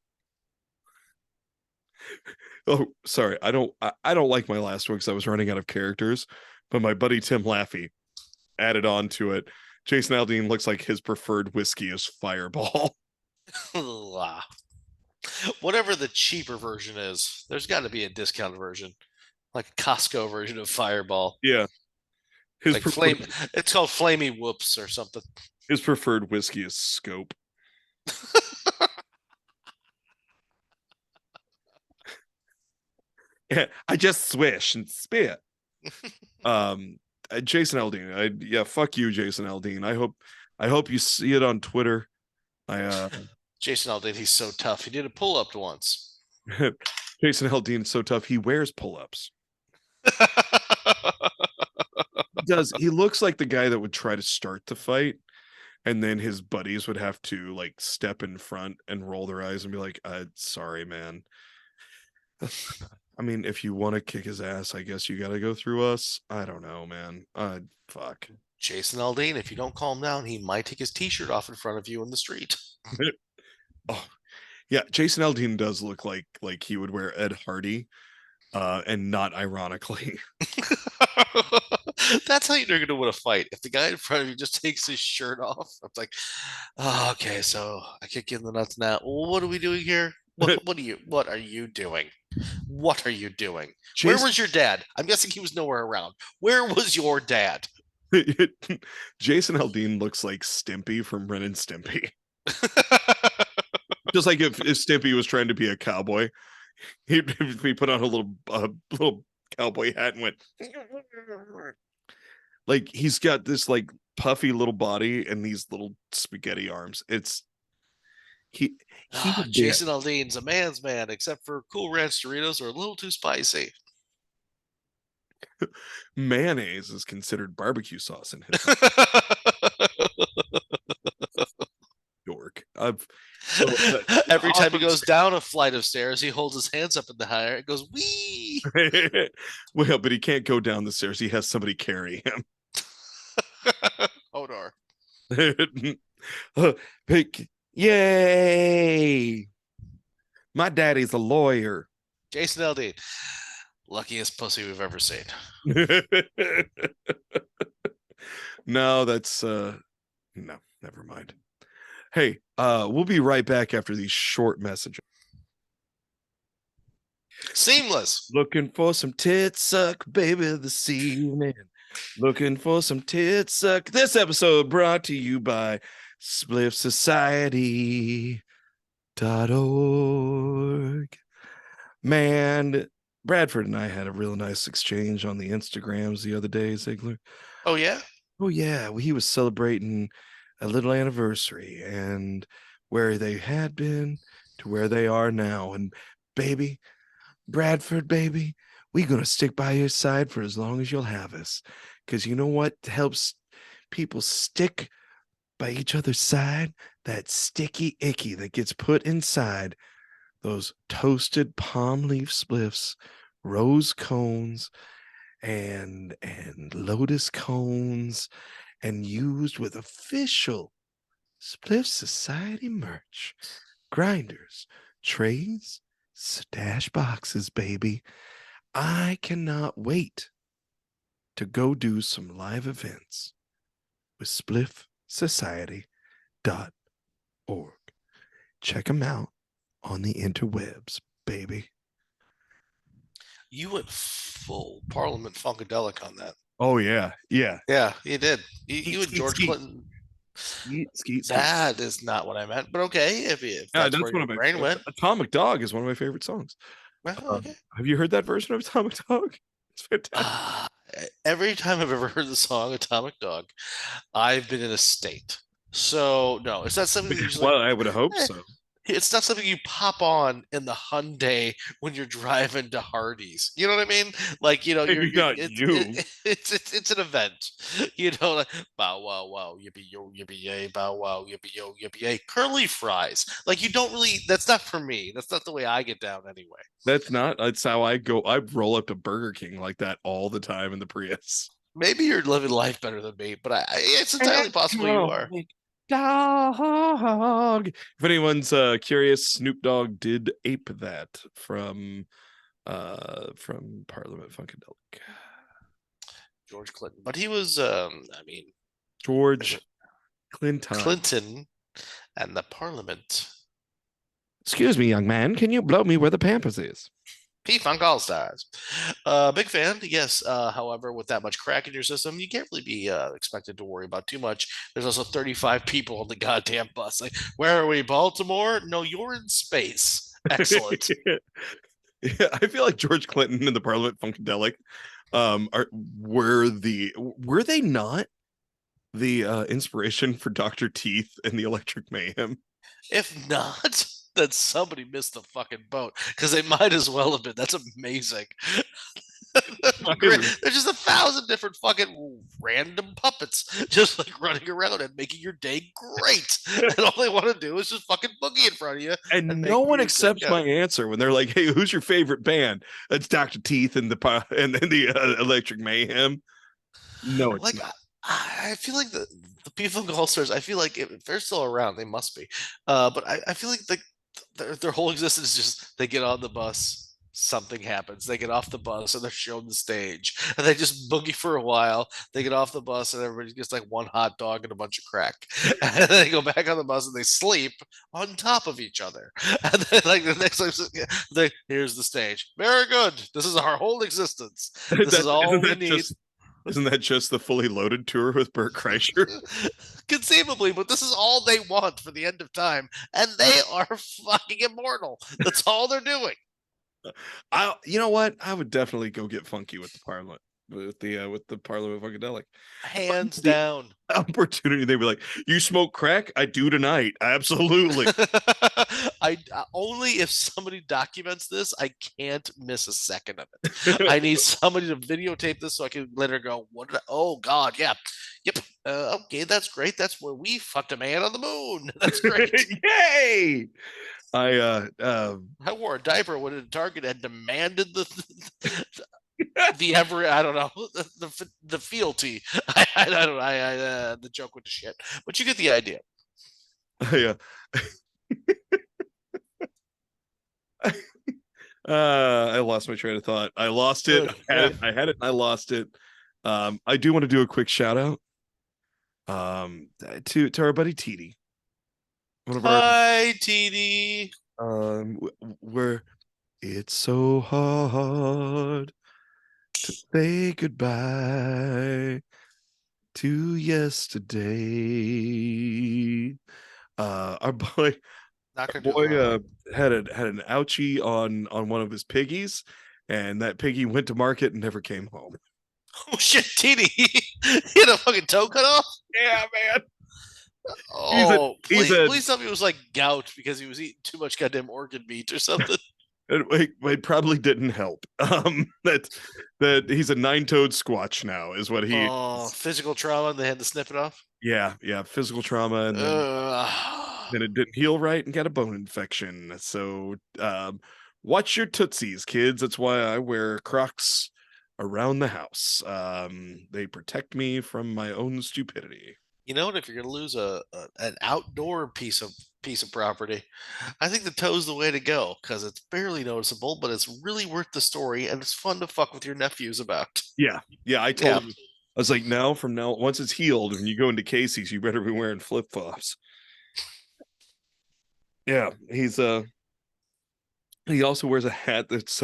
sorry, I don't like my last one because I was running out of characters, but my buddy Tim Laffey added on to it. Jason Aldean looks like his preferred whiskey is Fireball. Whatever the cheaper version is, there's got to be a discounted version, like a Costco version of Fireball. Yeah, his Like flame, preferred it's called Flamey Whoops or something. his preferred whiskey is Scope. Yeah, I just swish and spit. Um, Jason Aldean. Yeah, fuck you, Jason Aldean. I hope you see it on Twitter. I Jason Aldean, he's so tough. He did a pull up once. Jason Aldean's so tough. He wears pull-ups. He looks like the guy that would try to start the fight, and then his buddies would have to like step in front and roll their eyes and be like, sorry, man. I mean, if you want to kick his ass, I guess you got to go through us. I don't know, man. Fuck. Jason Aldean, if you don't calm down, he might take his t-shirt off in front of you in the street. Oh, yeah. Jason Aldean does look like he would wear Ed Hardy, and not ironically. That's how you're going to win a fight. If the guy in front of you just takes his shirt off, it's like, oh, okay, so I kick you in the nuts now. What are we doing here? What are you doing? What are you doing? Where Jason was your dad? I'm guessing he was nowhere around. Where was your dad? Jason Aldean looks like Stimpy from Ren and Stimpy. Just like if Stimpy was trying to be a cowboy, he put on a little cowboy hat and went like he's got this like puffy little body and these little spaghetti arms. It's he would be Jason Aldean's a man's man, except for Cool Ranch Doritos are a little too spicy. mayonnaise is considered barbecue sauce in his dork. I've so Every time he goes down a flight of stairs, he holds his hands up in the air. It goes wee. well, but he can't go down the stairs. He has somebody carry him. Hodor. Yay! My daddy's a lawyer. Jason Aldean, luckiest pussy we've ever seen. No, that's no, never mind. Hey, we'll be right back after these short messages. Seamless. Looking for some tit suck, baby, this evening. Looking for some tit suck. This episode brought to you by spliffsociety.org. Man, Bradford and I had a real nice exchange on the Instagrams the other day, Ziegler. Oh, yeah? Oh, yeah. He was celebrating a little anniversary and where they had been to where they are now. And baby, Bradford, baby, we're going to stick by your side for as long as you'll have us. Because you know what helps people stick by each other's side? That sticky icky that gets put inside those toasted palm leaf spliffs, rose cones, and lotus cones, and used with official Spliff Society merch, grinders, trays, stash boxes, baby. I cannot wait to go do some live events with spliffsociety.org. Check them out on the interwebs, baby. You went full Parliament Funkadelic on that. Oh, yeah. Yeah. Yeah, you did. You and George Clinton. Skeet. That is not what I meant, but okay, if Yeah, that's that's where one your of my brain went. Atomic Dog is one of my favorite songs. Well, okay. Have you heard that version of Atomic Dog? It's fantastic. Every time I've ever heard the song Atomic Dog, I've been in a state. So no, it's not something that you just Well, like. I would hope so. It's not something you pop on in the Hyundai when you're driving to Hardee's. You know what I mean? Like Maybe not it's you. it's an event. You know, like bow wow wow yippee yo yippee yay bow wow yippee yo yippee yay curly fries. Like you don't really. That's not for me. That's not the way I get down anyway. That's how I go. I roll up to Burger King like that all the time in the Prius. Maybe you're living life better than me, but it's entirely possible you are. Dog. If anyone's curious, Snoop Dogg did ape that from Parliament Funkadelic. George Clinton, but he was, I mean, George Clinton and the Parliament. Excuse me, young man. Can you blow me where the Pampers is? P-Funk All-Stars. Big fan, yes. However, with that much crack in your system, you can't really be expected to worry about too much. There's also 35 people on the goddamn bus. Like, where are we, Baltimore? No, you're in space. Excellent. Yeah, I feel like George Clinton and the Parliament Funkadelic were they not the inspiration for Dr. Teeth and the Electric Mayhem? If not, then somebody missed the fucking boat because they might as well have been. That's amazing. There's just 1,000 different fucking random puppets just like running around and making your day great. And all they want to do is just fucking boogie in front of you. And no one accepts my answer when they're like, "Hey, who's your favorite band?" It's Dr. Teeth and the Electric Mayhem. No, it's like not. I feel like the P-Funk All-Stars, I feel like if they're still around, they must be. But I feel like their whole existence is just they get on the bus, something happens. They get off the bus and they're shown the stage, and they just boogie for a while. They get off the bus and everybody gets like one hot dog and a bunch of crack, and then they go back on the bus and they sleep on top of each other. And then like the next time, here's the stage. Very good. This is our whole existence. This is all we need. Isn't that just the Fully Loaded tour with Bert Kreischer? Conceivably, but this is all they want for the end of time, and they are fucking immortal. That's all they're doing. You know what? I would definitely go get funky with the Parliament, with the Parliament Funkadelic. Hands down. Opportunity, they'd be like, "You smoke crack? I do tonight. Absolutely." I only if somebody documents this, I can't miss a second of it. I need somebody to videotape this so I can let her go. Oh God, yeah, yep. Okay, that's great. That's where we fucked a man on the moon. That's great. Yay! I wore a diaper when Target had demanded the ever I don't know the fealty. I don't know. The joke went to shit, but you get the idea. Yeah. I lost my train of thought. I lost it. I had it. I lost it. I do want to do a quick shout out to our buddy TD. Hi, TD. Where it's so hard to say goodbye to yesterday. Our boy had an ouchie on one of his piggies, and that piggy went to market and never came home. Oh shit, TD! He had a fucking toe cut off. Yeah, man. Oh, please tell me it was like gout because he was eating too much goddamn organ meat or something. It probably didn't help. That he's a 9-toed squatch now is what he. Oh, physical trauma and they had to snip it off. Yeah, physical trauma, and then it didn't heal right and got a bone infection. So watch your tootsies, kids. That's why I wear Crocs around the house. They protect me from my own stupidity. You know what? If you're gonna lose an outdoor piece of property, I think the toe's the way to go because it's barely noticeable, but it's really worth the story and it's fun to fuck with your nephews about. Yeah, I told him. I was like, from now, once it's healed, when you go into Casey's, you better be wearing flip flops. Yeah, he also wears a hat that's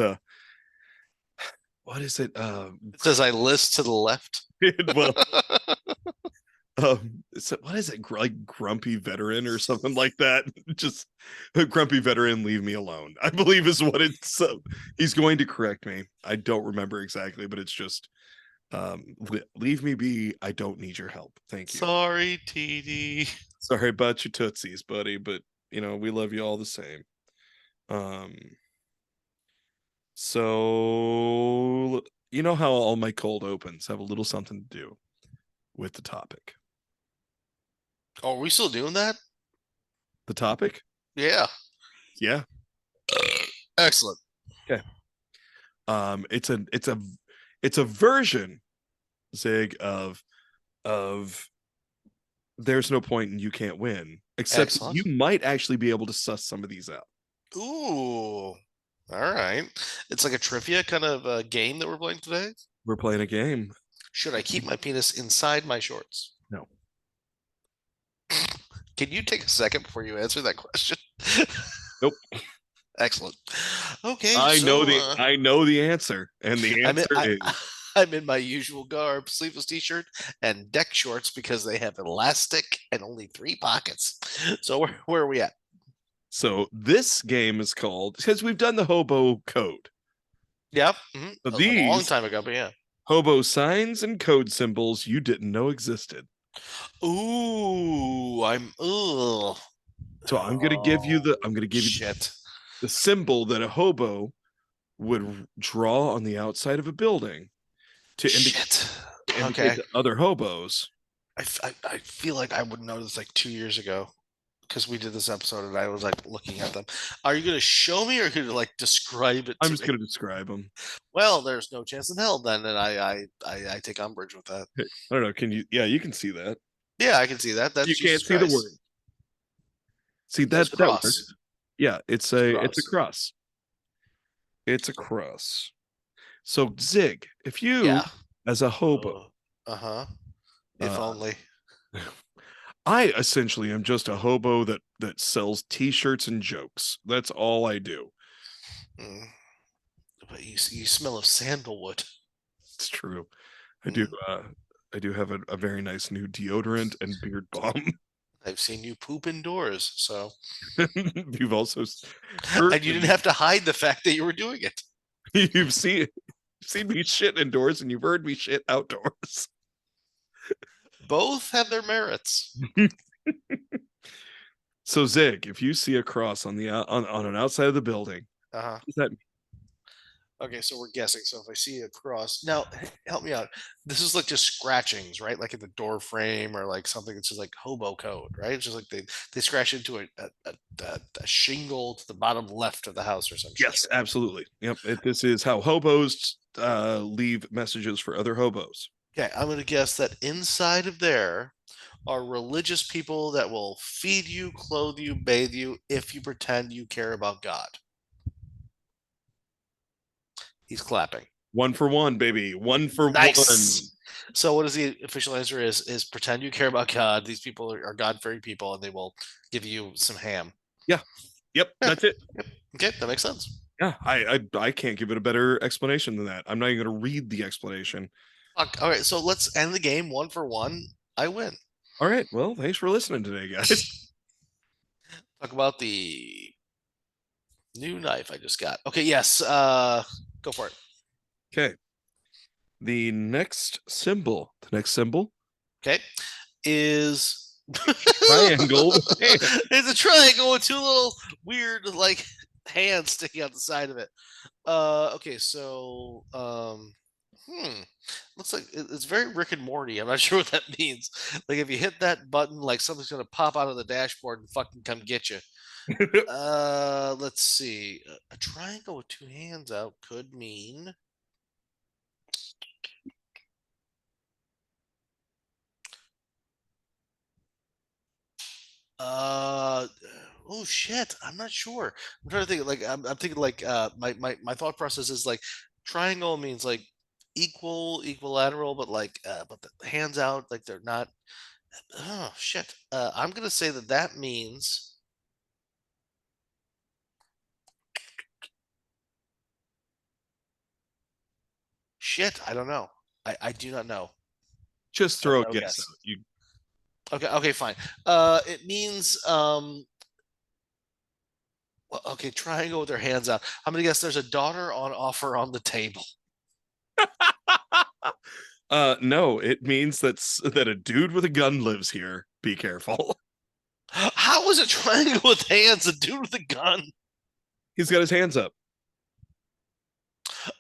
what is it? It says I list to the left. Well, what is it, like grumpy veteran or something like that? Just a grumpy veteran, leave me alone, I believe is what it's. He's going to correct me. I don't remember exactly, but it's just leave me be. I don't need your help. Thank you. Sorry, TD. Sorry about your tootsies, buddy, but we love you all the same. So how all my cold opens have a little something to do with the topic. Oh, are we still doing that? The topic? Yeah. Excellent. Okay. It's a version, Zig, of there's no point and you can't win. Except you might actually be able to suss some of these out. Ooh. All right. It's like a trivia kind of game that we're playing today. We're playing a game. Should I keep my penis inside my shorts? No. Can you take a second before you answer that question? Nope. Excellent. Okay. I know the answer, and the answer is I'm in my usual garb, sleeveless t-shirt and deck shorts because they have elastic and only 3 pockets. So where are we at? So this game is called, because we've done the hobo code. Yep. Mm-hmm. A long time ago, but yeah. Hobo signs and code symbols you didn't know existed. Ooh, So I'm gonna give you the the symbol that a hobo would draw on the outside of a building to indicate to other hobos. I feel like I would know this like 2 years ago because we did this episode and I was like looking at them. Are you going to show me or are you going to like describe it? I'm just going to describe them. Well, there's no chance in hell then, and I take umbrage with that. I don't know. Can you? Yeah, you can see that. Yeah, I can see that. That's you can't see the word. See that? Cross. Yeah, it's a cross. It's a cross. So Zig, if you, Yeah. as a hobo, Uh-huh. If uh, only. I essentially am just a hobo that sells T-shirts and jokes. That's all I do. Mm. But you smell of sandalwood. It's true. I do. Mm. I do have a very nice new deodorant and beard balm. I've seen you poop indoors, so You've also heard and you didn't me. have to hide the fact that you were doing it. You've seen me shit indoors, and you've heard me shit outdoors. Both have their merits. So Zig, if you see a cross on the on an outside of the building, Uh-huh. what does that mean? Okay, so we're guessing. So if I see a cross, now help me out. This is like just scratchings, right? Like in the door frame or like something that's just like hobo code, right? It's just like they scratch into a shingle to the bottom left of the house or some shit. Yes, absolutely. Yep. This is how hobos leave messages for other hobos. Okay, I'm gonna guess that inside of there are religious people that will feed you, clothe you, bathe you if you pretend you care about God. He's clapping. One for one, baby. One for one. Nice. So what is the official answer is pretend you care about God. These people are God-fearing people and they will give you some ham. Yeah. Yep. Yeah. That's it. Yep. Okay, that makes sense. Yeah. I can't give it a better explanation than that. I'm not even going to read the explanation. Fuck. All right, so let's end the game one for one. I win. All right. Well, thanks for listening today, guys. Talk about the new knife I just got. Okay, yes. Go for it. Okay. The next symbol Okay. Is triangle with hand. it's a triangle with two little weird like hands sticking out the side of it. Okay, so looks like it's very Rick and Morty. I'm not sure what that means. Like if you hit that button, like something's gonna pop out of the dashboard and fucking come get you. Let's see. A triangle with two hands out could mean uh oh shit. I'm not sure. I'm trying to think like I'm thinking like my thought process is like triangle means like equilateral, but like but the hands out like they're not. Oh shit. I'm gonna say that that means shit. I don't know. I do not know. Just I have throw a no guess guess. out. You Okay, okay, fine. It means well, okay, triangle with their hands out. I'm gonna guess there's a daughter on offer on the table. no, it means that a dude with a gun lives here. Be careful. How is a triangle with hands? A dude with a gun. He's got his hands up.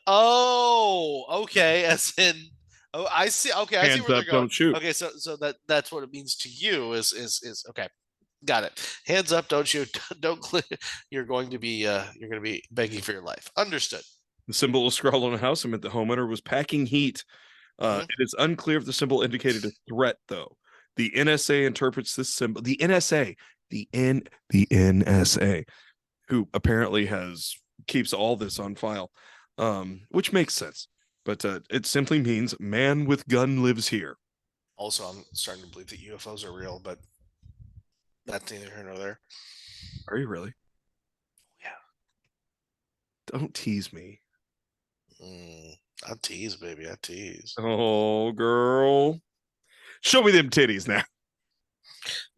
Oh, okay. As in, oh, I see. Okay, I see Hands where they're up, going. don't shoot. Okay, so that's what it means to you is okay. Got it. Hands up, don't shoot. Don't click. You're going to be begging for your life. Understood. The symbol was scrawled on a house and meant the homeowner was packing heat. Mhm. It is unclear if the symbol indicated a threat, though. The NSA interprets this symbol. The NSA, who apparently keeps all this on file, which makes sense. But it simply means man with gun lives here. Also, I'm starting to believe that UFOs are real, but that's neither here nor there. Are you really? Yeah. Don't tease me. I tease, baby. I tease. Oh, girl. Show me them titties now.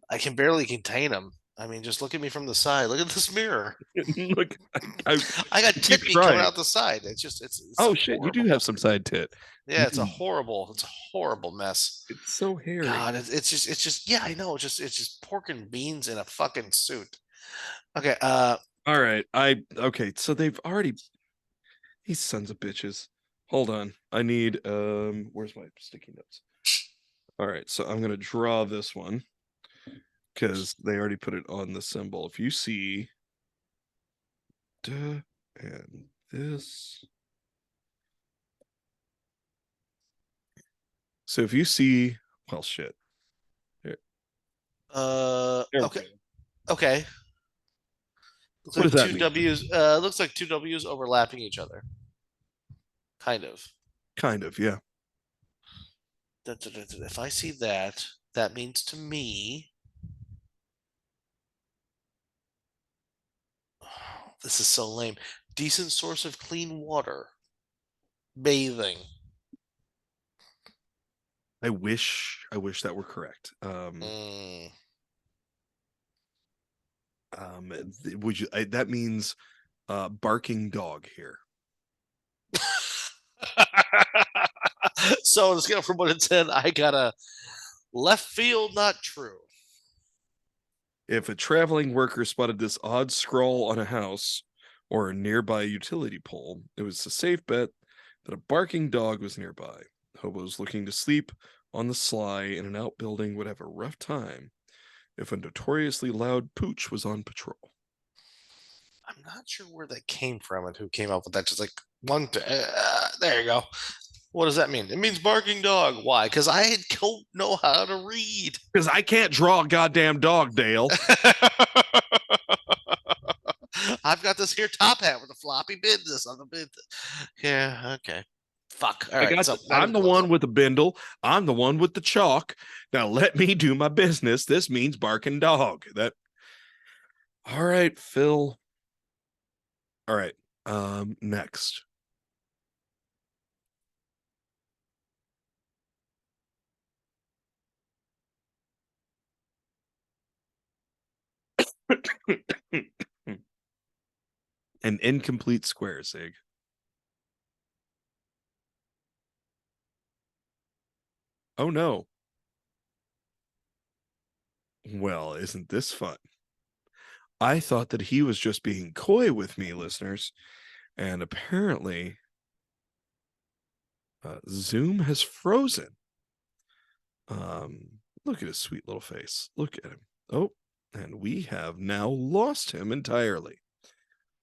I can barely contain them. I mean, just look at me from the side. Look at this mirror. Look, I I got keep tit meat coming trying. out the side. It's Oh shit, you do horrible. have some side tit. Yeah, it's a horrible mess. It's so hairy. God, it's just yeah, I know. It's just pork and beans in a fucking suit. Okay, All right, okay. So they've already these sons of bitches. Hold on, I need Where's my sticky notes? All right, so I'm gonna draw this one because they already put it on the symbol. If you see, duh, and this. So if you see, well, shit. There we okay, go. okay. Looks What does like that two mean? W's. Looks like two W's overlapping each other. Kind of. Kind of, yeah. If I see that, that means to me, this is so lame. Decent source of clean water. Bathing. I wish that were correct. Mm. Would you? That means barking dog here. So on a scale from 1 to 10, I got a left field, not true. If a traveling worker spotted this odd scrawl on a house or a nearby utility pole, it was a safe bet that a barking dog was nearby. Hobos looking to sleep on the sly in an outbuilding would have a rough time if a notoriously loud pooch was on patrol. I'm not sure where that came from and who came up with that. Just like there you go. What does that mean? It means barking dog. Why? Because I don't know how to read. Because I can't draw a goddamn dog, Dale. I've got this here top hat with a floppy business on the bid. Yeah, okay. Fuck. All right. So not I'm even the close. one with the bindle. I'm the one with the chalk. Now let me do my business. This means barking dog. That all right, Phil. All right. Next. An incomplete square, Sig. Oh no. Well, isn't this fun? I thought that he was just being coy with me, listeners, and apparently Zoom has frozen. Look at his sweet little face. Look at him. Oh, and we have now lost him entirely.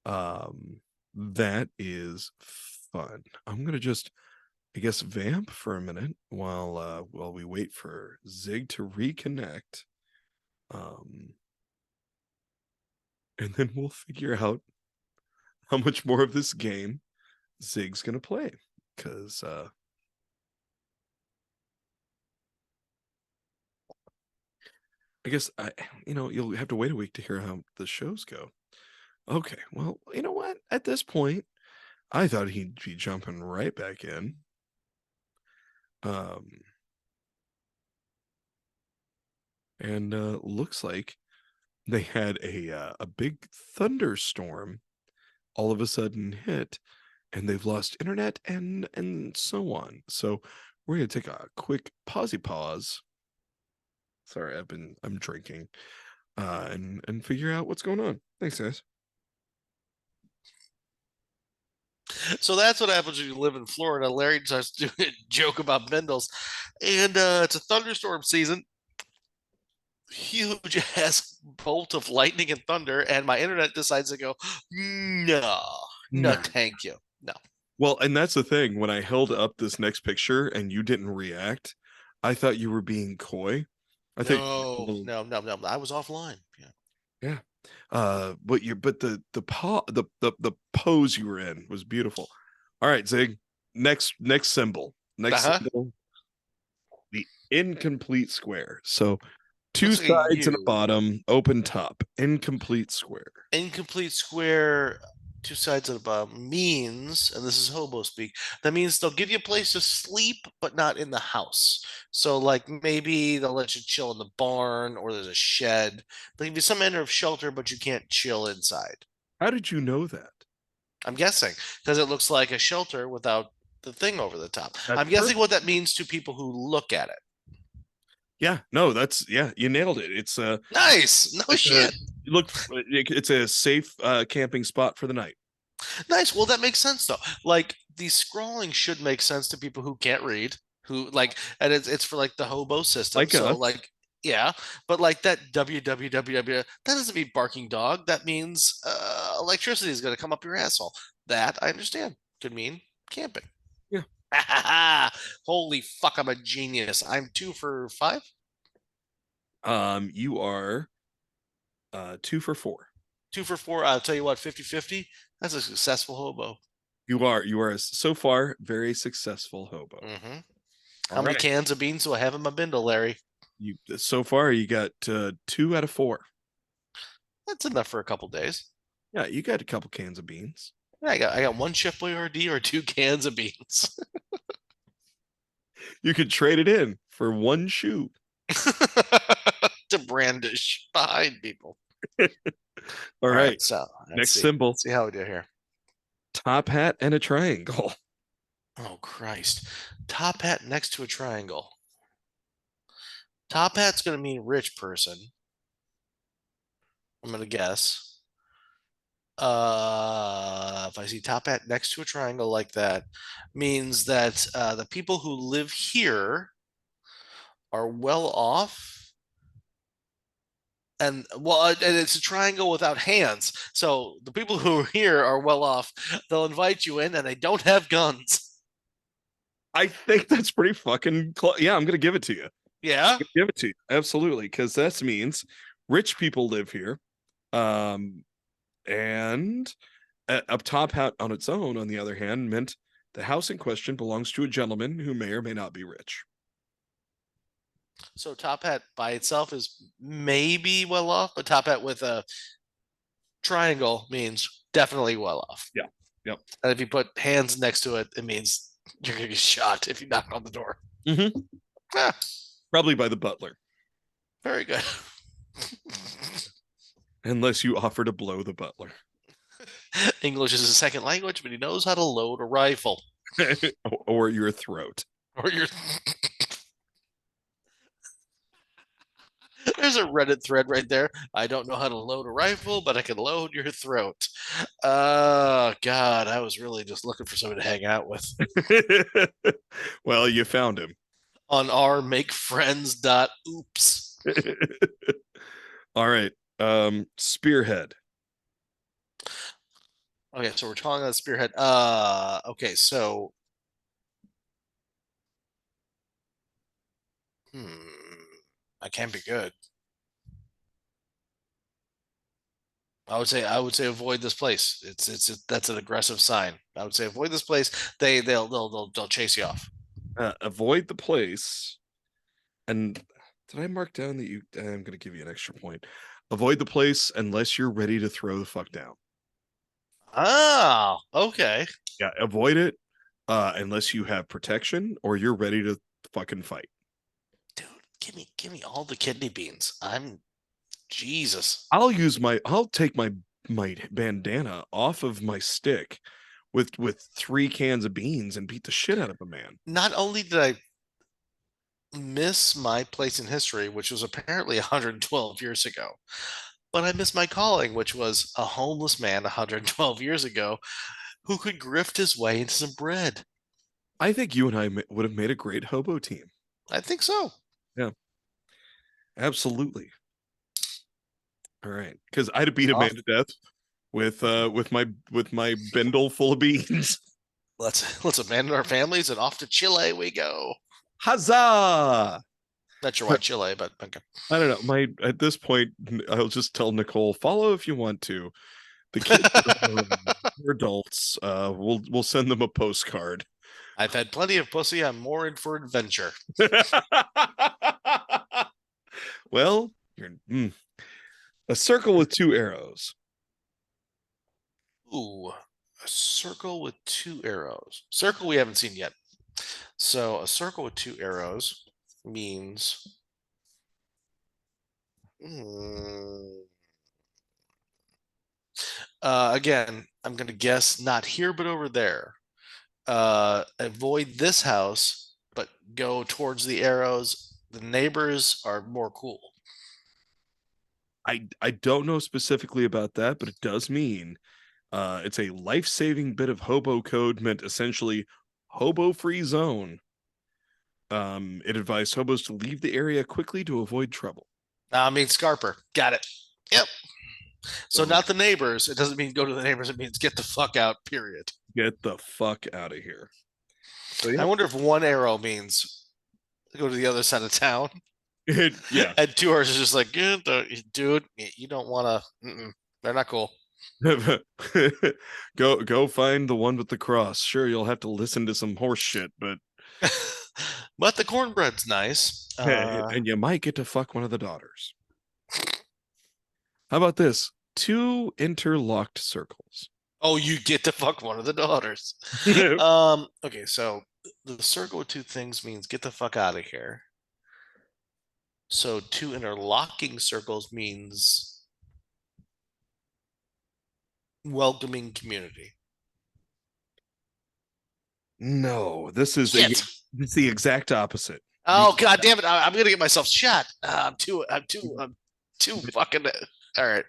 That is fun. I'm gonna just, I guess, vamp for a minute while we wait for Zig to reconnect. And then we'll figure out how much more of this game Zig's gonna play. Because I guess you'll have to wait a week to hear how the shows go. Okay, well, you know what? At this point, I thought he'd be jumping right back in. Um, and looks like they had a big thunderstorm all of a sudden hit, and they've lost internet and so on. So we're gonna take a quick pause. Sorry, I'm drinking, and figure out what's going on. Thanks, guys. So that's what happens when you live in Florida. Larry starts doing a joke about Bendels, and it's a thunderstorm season. Huge ass bolt of lightning and thunder, and my internet decides to go, no, no, No. thank you, no. Well, and that's the thing. When I held up this next picture and you didn't react, I thought you were being coy. I think, No, no, no, no. I was offline. Yeah. yeah. But the pose you were in was beautiful. All right, Zig. Next symbol. Next Uh-huh. symbol, the incomplete square. So two Looks like a sides and a U. bottom, open top, incomplete square. Incomplete square, two sides of the bottom means, and this is hobo speak, that means they'll give you a place to sleep, but not in the house. So, like, maybe they'll let you chill in the barn or there's a shed. They'll give you some manner of shelter, but you can't chill inside. How did you know that? I'm guessing because it looks like a shelter without the thing over the top. That's I'm guessing perfect. what that means to people who look at it. Yeah, no, you nailed it. Nice. No It's a shit. it's a safe camping spot for the night. Nice. Well, that makes sense though. Like the scrolling should make sense to people who can't read, who like, and it's for like the hobo system. Like So us. like, yeah, but like that www that doesn't mean barking dog. That means electricity is going to come up your asshole. That I understand. Could mean camping. Yeah. Holy fuck! I'm a genius. I'm 2 for 5. You are 2 for 4. 2 for 4. I'll tell you what, 50-50. That's a successful hobo. You are so far very successful hobo. Mm-hmm. All How many right. cans of beans do I have in my bindle, Larry? You so far you got 2 out of 4. That's enough for a couple days. Yeah, you got a couple cans of beans. I got one Chef Boyardee or 2 cans of beans. You could trade it in for one shoe. To brandish behind people. All All right, right. so let's Next see. symbol: Let's see how we do here. top hat and a triangle. Oh Christ. Top hat next to a triangle. Top hat's gonna mean rich person. I'm gonna guess. If I see top hat next to a triangle like that, means that the people who live here are well off. And well, and it's a triangle without hands. So the people who are here are well off. They'll invite you in, and they don't have guns. I think that's pretty fucking close. Yeah, I'm gonna give it to you. Yeah. Give it to you. Absolutely, because that means rich people live here. Um, and a top hat on its own, on the other hand, meant the house in question belongs to a gentleman who may or may not be rich. So top hat by itself is maybe well off, but top hat with a triangle means definitely well off. Yeah. Yep. And if you put hands next to it, it means you're gonna get shot if you knock on the door. Mm-hmm. Ah, Probably by the butler, very good. unless you offer to blow the butler. English is a second language, but he knows how to load a rifle. Or your throat. Or you're There's a Reddit thread right there. I don't know how to load a rifle, but I can load your throat. Oh God, I was really just looking for somebody to hang out with Well, you found him. on our makefriends.oops. All right. Spearhead. Okay, so we're talking about spearhead. Okay, so I can't be good. I would say avoid this place. That's an aggressive sign. I would say avoid this place. They'll chase you off. Avoid the place. And did I mark down that you? I'm going to give you an extra point. Avoid the place unless you're ready to throw the fuck down. Oh, okay. Yeah, avoid it unless you have protection or you're ready to fucking fight. Dude, give me all the kidney beans. I'm Jesus. I'll take my bandana off of my stick with 3 cans of beans and beat the shit out of a man. Not only did I miss my place in history, which was apparently 112 years ago, but I missed my calling, which was a homeless man 112 years ago who could grift his way into some bread. I think you and I would have made a great hobo team. I think so. Yeah, absolutely. All right, because I'd have beat a man to death with my bindle full of beans. Let's abandon our families and off to Chile we go. Huzzah! Not sure why Chile, but okay. I don't know. At this point, I'll just tell Nicole, follow if you want to. The kids are adults. We'll send them a postcard. I've had plenty of pussy. I'm more in for adventure. Well, a circle with 2 arrows. Ooh, a circle with 2 arrows. Circle we haven't seen yet. So a circle with 2 arrows means again, I'm gonna guess not here but over there. Avoid this house, but go towards the arrows. The neighbors are more cool. I don't know specifically about that, but it does mean it's a life-saving bit of hobo code meant essentially hobo-free zone. It advised hobos to leave the area quickly to avoid trouble. I mean Scarper. Got it. Yep. So not the neighbors. It doesn't mean go to the neighbors. It means get the fuck out, period. Get the fuck out of here. So, yeah. I wonder if 1 arrow means go to the other side of town. Yeah. And 2 arrows is just like, dude, you don't want to. They're not cool. Go find the one with the cross. Sure, you'll have to listen to some horse shit, but But the cornbread's nice. and you might get to fuck one of the daughters. How about this? Two interlocked circles. Oh, you get to fuck one of the daughters. Okay, so the circle with two things means get the fuck out of here. So two interlocking circles means welcoming community. No, this is Shit. it's the exact opposite. You Oh god damn it. I'm gonna get myself shot. I'm too fucking all right.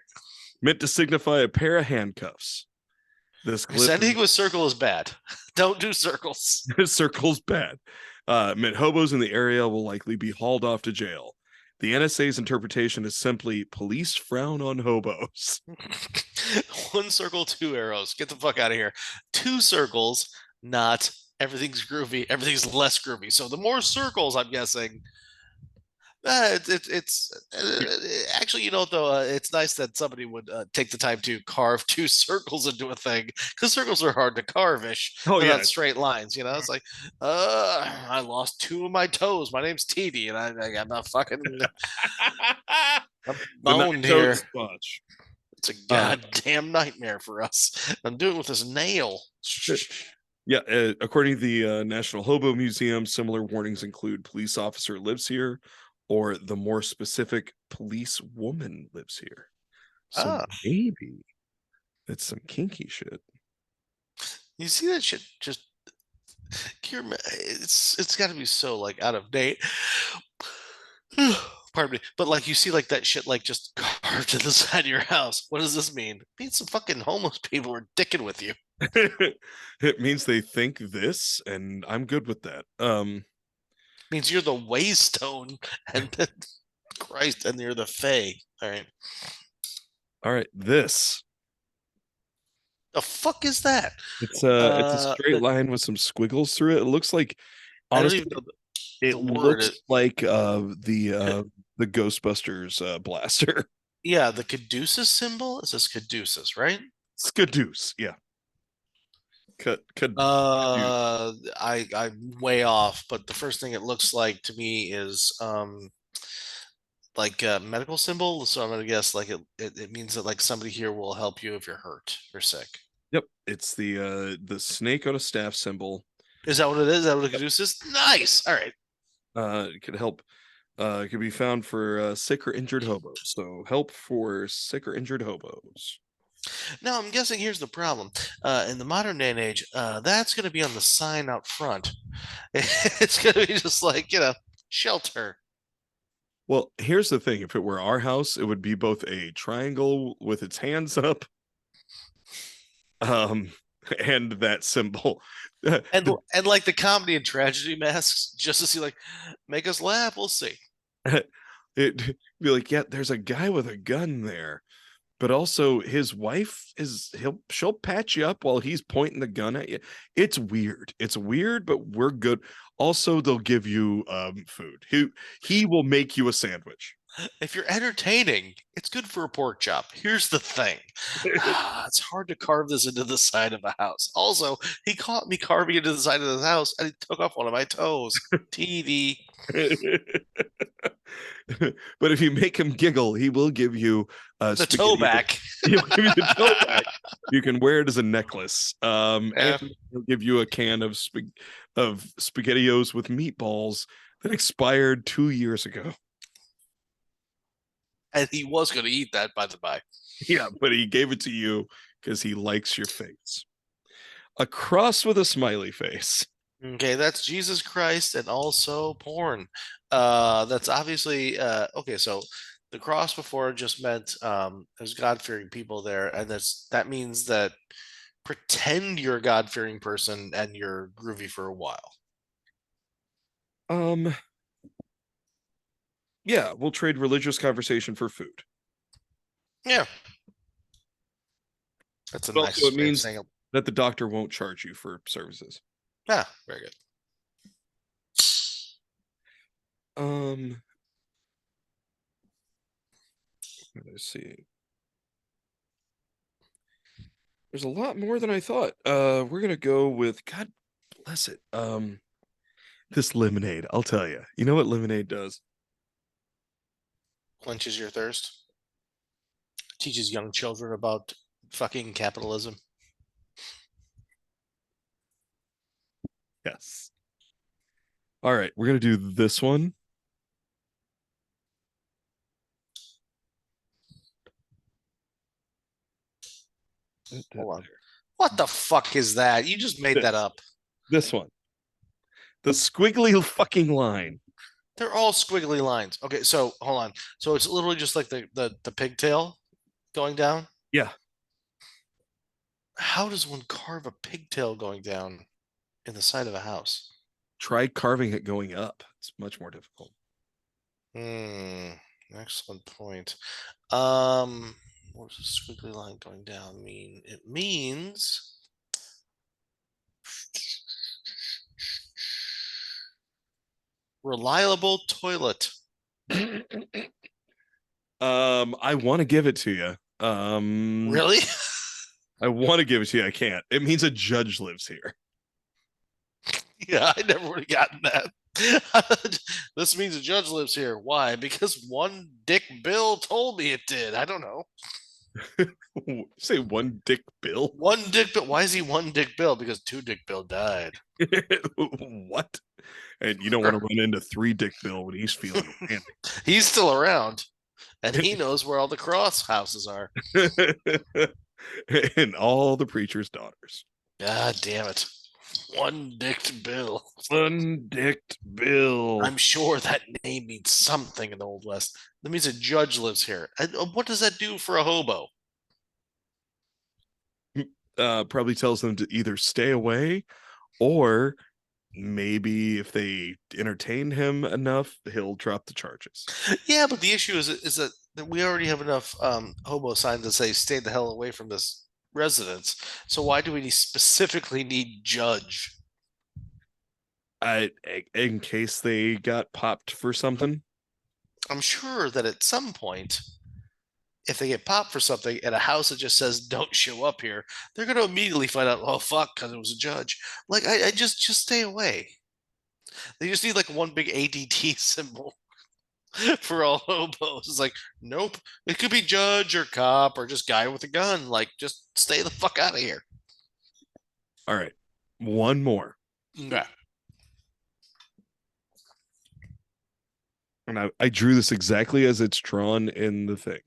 meant to signify a pair of handcuffs. This glyph Sending with circle is bad. Don't do circles. circles bad. Meant hobos in the area will likely be hauled off to jail. The NSA's interpretation is simply police frown on hobos. One circle, two arrows. Get the fuck out of here. Two circles, not everything's groovy. Everything's less groovy. So the more circles, I'm guessing. It's actually, though, it's nice that somebody would take the time to carve two circles into a thing because circles are hard to carve-ish. Oh They're yeah, not straight lines. It's like, I lost two of my toes. My name's TD, and I got a fucking a the bone nine-toed here. sponge. It's a Uh, goddamn nightmare for us. I'm doing it with this nail. yeah, according to the National Hobo Museum, similar warnings include police officer lives here, or the more specific police woman lives here. So Ah, maybe it's some kinky shit. you see that shit? Just it's got to be so like out of date. Pardon me, but like you see like that shit like just carved to the side of your house. What does this mean? It means some fucking homeless people are dicking with you. It means they think this, and I'm good with that. It means you're the waystone, and then Christ, and you're the Fae. All right, All right, this the fuck is that? it's a straight line with some squiggles through it. It looks like, I don't even honestly, know it the word. looks like the Ghostbusters blaster. Yeah, the caduceus symbol is this caduceus, right? Skadoosh, yeah. Caduce. I'm way off, but the first thing it looks like to me is like a medical symbol. So I'm gonna guess like it means that like somebody here will help you if you're hurt or sick. Yep, it's the snake on a staff symbol. Is that what it is? Is that what a caduceus is? Nice. All right. It could help. It could be found for sick or injured hobos. So help for sick or injured hobos. Now I'm guessing here's the problem. In the modern day and age, that's gonna be on the sign out front. It's gonna be just like, shelter. Well, here's the thing: if it were our house, it would be both a triangle with its hands up, um, and that symbol. And and like the comedy and tragedy masks, just to see like make us laugh, we'll see. It'd be like, yeah, there's a guy with a gun there, but also his wife she'll patch you up while he's pointing the gun at you. It's weird. It's weird, but we're good. Also, they'll give you food. He will make you a sandwich. If you're entertaining, it's good for a pork chop. Here's the thing. It's hard to carve this into the side of a house. Also, he caught me carving into the side of the house and he took off one of my toes. TV. But if you make him giggle, he will give you The toe spaghetti. back. He'll give you the toe back. You can wear it as a necklace. Yeah. And he'll give you a can of spaghettios with meatballs that expired 2 years ago. And he was going to eat that, by the by. Yeah, but he gave it to you because he likes your face. A cross with a smiley face. Okay, that's Jesus Christ and also porn. That's obviously okay, so the cross before just meant there's God-fearing people there, and that means that pretend you're a God-fearing person and you're groovy for a while. Um, yeah, we'll trade religious conversation for food. Yeah, that's a But also, nice it way of means saying it. that the doctor won't charge you for services. Yeah, very good. Um, let's see. There's a lot more than I thought. We're gonna go with God bless it. This lemonade. I'll tell you. You know what lemonade does? Quenches your thirst. Teaches young children about fucking capitalism. Yes. All right, we're gonna do this one. Hold on. What the fuck is that? You just made that This. up. This one. The squiggly fucking line. They're all squiggly lines. Okay, so hold on. So it's literally just like the pigtail going down. Yeah. How does one carve a pigtail going down in the side of a house? Try carving it going up. It's much more difficult. Hmm. Excellent point. What does a squiggly line going down mean? It means reliable toilet. I want to give it to you. Really? I want to give it to you. I can't. It means a judge lives here. Yeah, I never would have gotten that. This means a judge lives here. Why? Because one Dick Bill told me it did. I don't know. Say one Dick Bill. One Dick Bill. Why is he one Dick Bill? Because two Dick Bill died. What? And you don't want to run into three Dick Bill when he's feeling randy. He's still around, and he knows where all the cross houses are. And all the preacher's daughters. God damn it. One Dick Bill. One Dick Bill. I'm sure that name means something in the Old West. That means a judge lives here. And what does that do for a hobo? Probably tells them to either stay away or maybe if they entertain him enough, he'll drop the charges. Yeah, but the issue is that we already have enough hobo signs that say "Stay the hell away from this residence." So why do we specifically need judge? In case they got popped for something. I'm sure that at some point, if they get popped for something at a house that just says "Don't show up here," they're going to immediately find out, "Oh fuck," because it was a judge. Like I just stay away. They just need like one big ADT symbol for all hobos. It's like, nope. It could be judge or cop or just guy with a gun. Like, just stay the fuck out of here. All right. One more. Yeah. And I drew this exactly as it's drawn in the thing.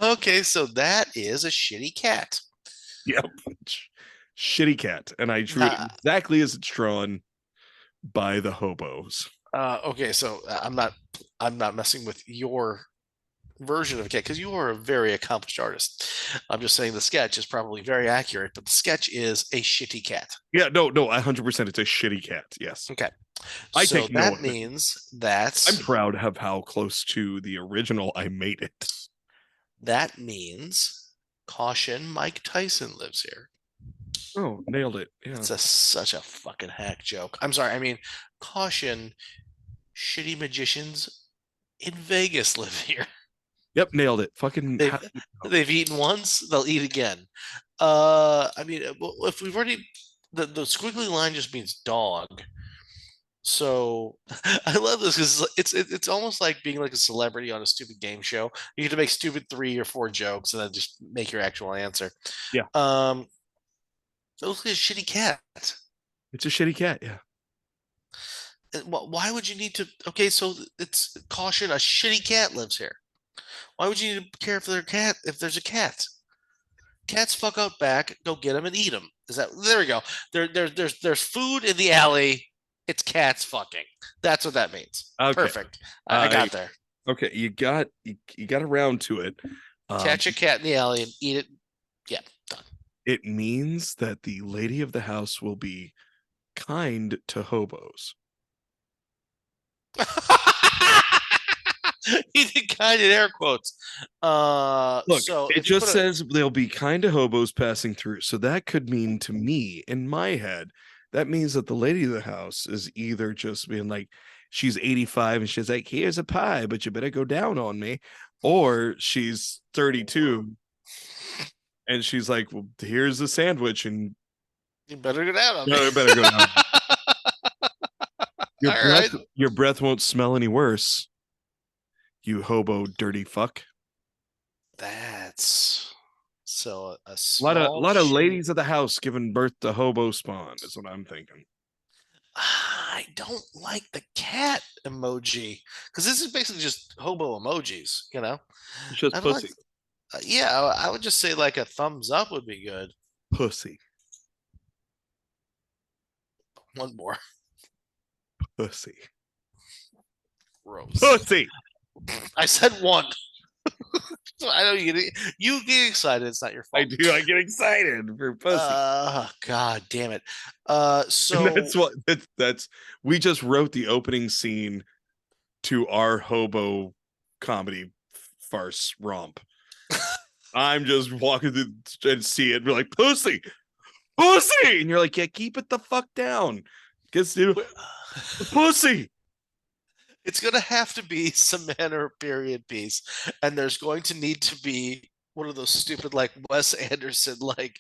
Okay, so that is a shitty cat. Yep. Shitty cat. And I drew it exactly as it's drawn by the hobos. Okay, so I'm not messing with your version of a cat because you are a very accomplished artist. I'm just saying the sketch is probably very accurate, but the sketch is a shitty cat. Yeah, no, 100%. It's a shitty cat. Yes. Okay. I so take that means that's I'm proud of how close to the original I made it. That means caution, Mike Tyson lives here. Oh, nailed it. Yeah. It's such a fucking hack joke. I'm sorry. I mean, caution, shitty magicians in Vegas live here. Yep, nailed it. Fucking They've eaten once, they'll eat again. I mean, if we've already the squiggly line just means dog. So I love this because it's almost like being like a celebrity on a stupid game show. You get to make stupid 3 or 4 jokes and then just make your actual answer. Yeah. It looks like a shitty cat. It's a shitty cat, yeah. Why would you need to? Okay, so it's caution. A shitty cat lives here. Why would you need to care if there's a cat? Cats fuck out back. Go get them and eat them. There we go? There's food in the alley. It's cats fucking. That's what that means. Okay. Perfect. I got there. Okay, you got around to it. Catch a cat in the alley and eat it. Yeah, done. It means that the lady of the house will be kind to hobos. He did kind in air quotes. Look, so it just says they'll be kind to hobos passing through. So that could mean to me, in my head, that means that the lady of the house is either just being like, she's 85 and she's like, here's a pie, but you better go down on me. Or she's 32 and she's like, well, here's a sandwich and You better get out of me. no, it better go down. Your All breath right. your breath won't smell any worse. You hobo dirty fuck. That's so a A small lot of shitty. ladies of the house giving birth to hobo spawn is what I'm thinking. I don't like the cat emoji because this is basically just hobo emojis, you know. It's just I don't like. pussy. Yeah, I would just say like a thumbs up would be good. Pussy. One more. Pussy. Gross. Pussy. I said one. So I know you get excited. It's not your I fault. do. I get excited for pussy. God damn it. And So that's we just wrote the opening scene to our hobo comedy farce romp. I'm just walking through and see it. We're like, pussy, pussy. And you're like, yeah, keep it the fuck down. Gets to pussy. it's gonna have to be some manner of period piece, and there's going to need to be one of those stupid like Wes Anderson like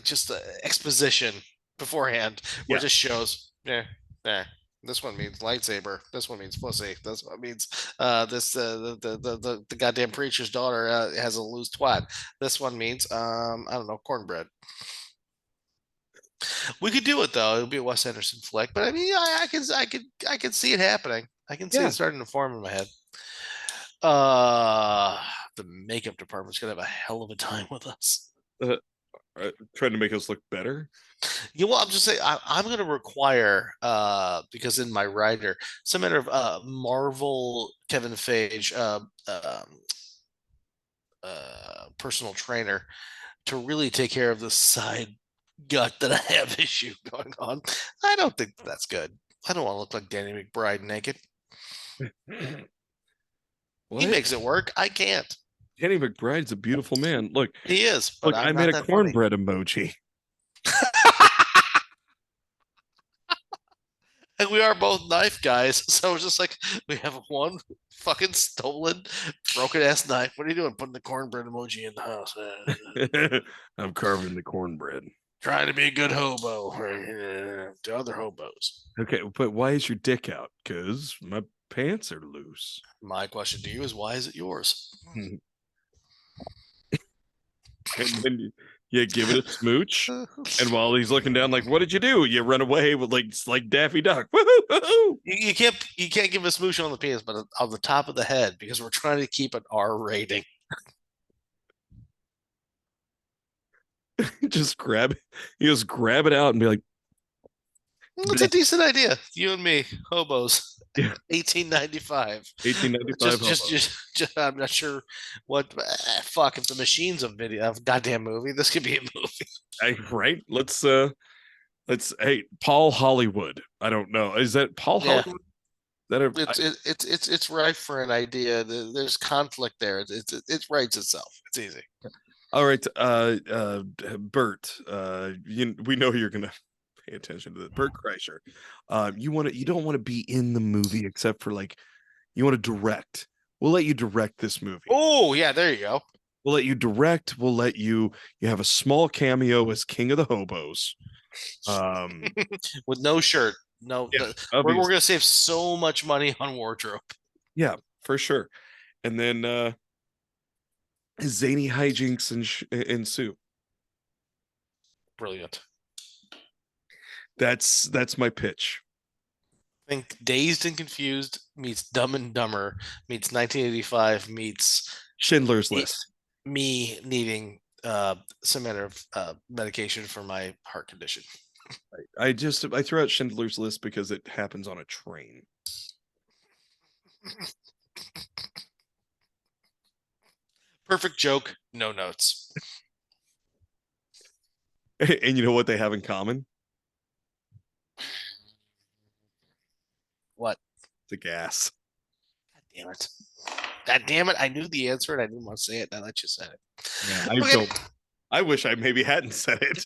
just exposition beforehand where it Yeah. just shows yeah. This one means lightsaber. This one means pussy. This one means this the goddamn preacher's daughter has a loose twat. This one means I don't know, cornbread. We could do it though. It would be a Wes Anderson flick, but I mean, I can see it happening. I can see Yeah. it starting to form in my head. The makeup department's gonna have a hell of a time with us. Uh, trying to make us look better. You know what? I'm just saying I'm gonna require because in my writer, some matter of Marvel Kevin Feige personal trainer to really take care of the side gut that I have issue going on. I don't think that's good. I don't want to look like Danny McBride naked. He What? makes it work. I can't. Danny McBride's a beautiful man. Look, He is, but look, I I'm made not a that funny. cornbread emoji. And we are both knife guys, so it's just like we have one fucking stolen, broken ass knife. What are you doing? Putting the cornbread emoji in the house. I'm carving the cornbread. Trying to be a good hobo to other hobos. Okay, but why is your dick out? Because my pants are loose. My question to you is, why is it yours? And then you give it a smooch, and while he's looking down, like, what did you do? You run away with like Daffy Duck. Woohoo! You can't give a smooch on the penis, but on the top of the head because we're trying to keep an R rating. Just grab it. You just grab it out and be like, It's a decent idea. You and me, hobos. Yeah. 1895. 1895. Just I'm not sure what. Fuck, if the machine's a video, a goddamn movie, this could be a movie. Right? Hey, Paul Hollywood. I don't know. Is that Paul Yeah, Hollywood? That a, it's rife for an idea. There's conflict there. It writes itself. It's easy. all right, Bert. We know you're gonna pay attention to that. Bert Kreischer. You don't want to be in the movie except for like you want to direct. We'll let you direct this movie. Oh yeah, there you go. We'll let you direct. We'll let you have a small cameo as King of the Hobos. With no shirt. No, Yeah, we're gonna save so much money on wardrobe. yeah, for sure. And then zany hijinks ensue. Brilliant. That's my pitch. Think Dazed and Confused meets Dumb and Dumber meets 1985 meets Schindler's List. me needing some manner of medication for my heart condition. I threw out Schindler's List because it happens on a train. Perfect joke, no notes. And you know what they have in common? What? The gas. God damn it. God damn it. I knew the answer and I didn't want to say it. Now that you said it. Yeah, Okay. I wish I maybe hadn't said it.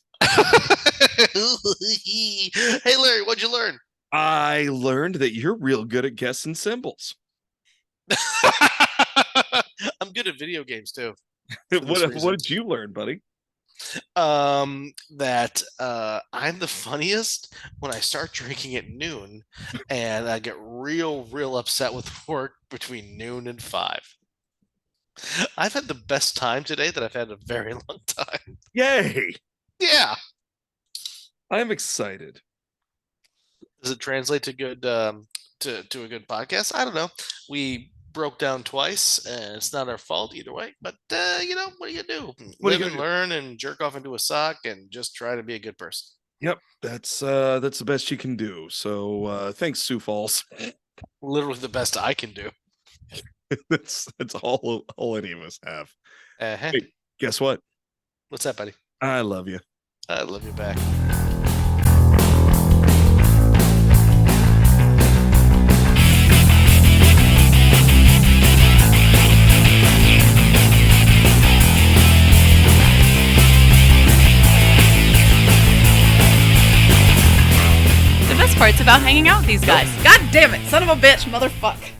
Hey Larry, what'd you learn? I learned that you're real good at guessing symbols. I'm good at video games too. What did you learn, buddy? That I'm the funniest when I start drinking at noon, and I get real upset with work between noon and 5. I've had the best time today that I've had in a very long time. Yay! Yeah. I'm excited. Does it translate to good to a good podcast? I don't know. We broke down twice, and it's not our fault either way. But what do you do? Live and learn, and jerk off into a sock, and just try to be a good person. Yep, that's the best you can do. So thanks, Sioux Falls. Literally the best I can do. that's all any of us have. Uh-huh. Hey, guess what? What's that, buddy? I love you. I love you back. The best part's about hanging out with these guys. God damn it, son of a bitch, motherfucker.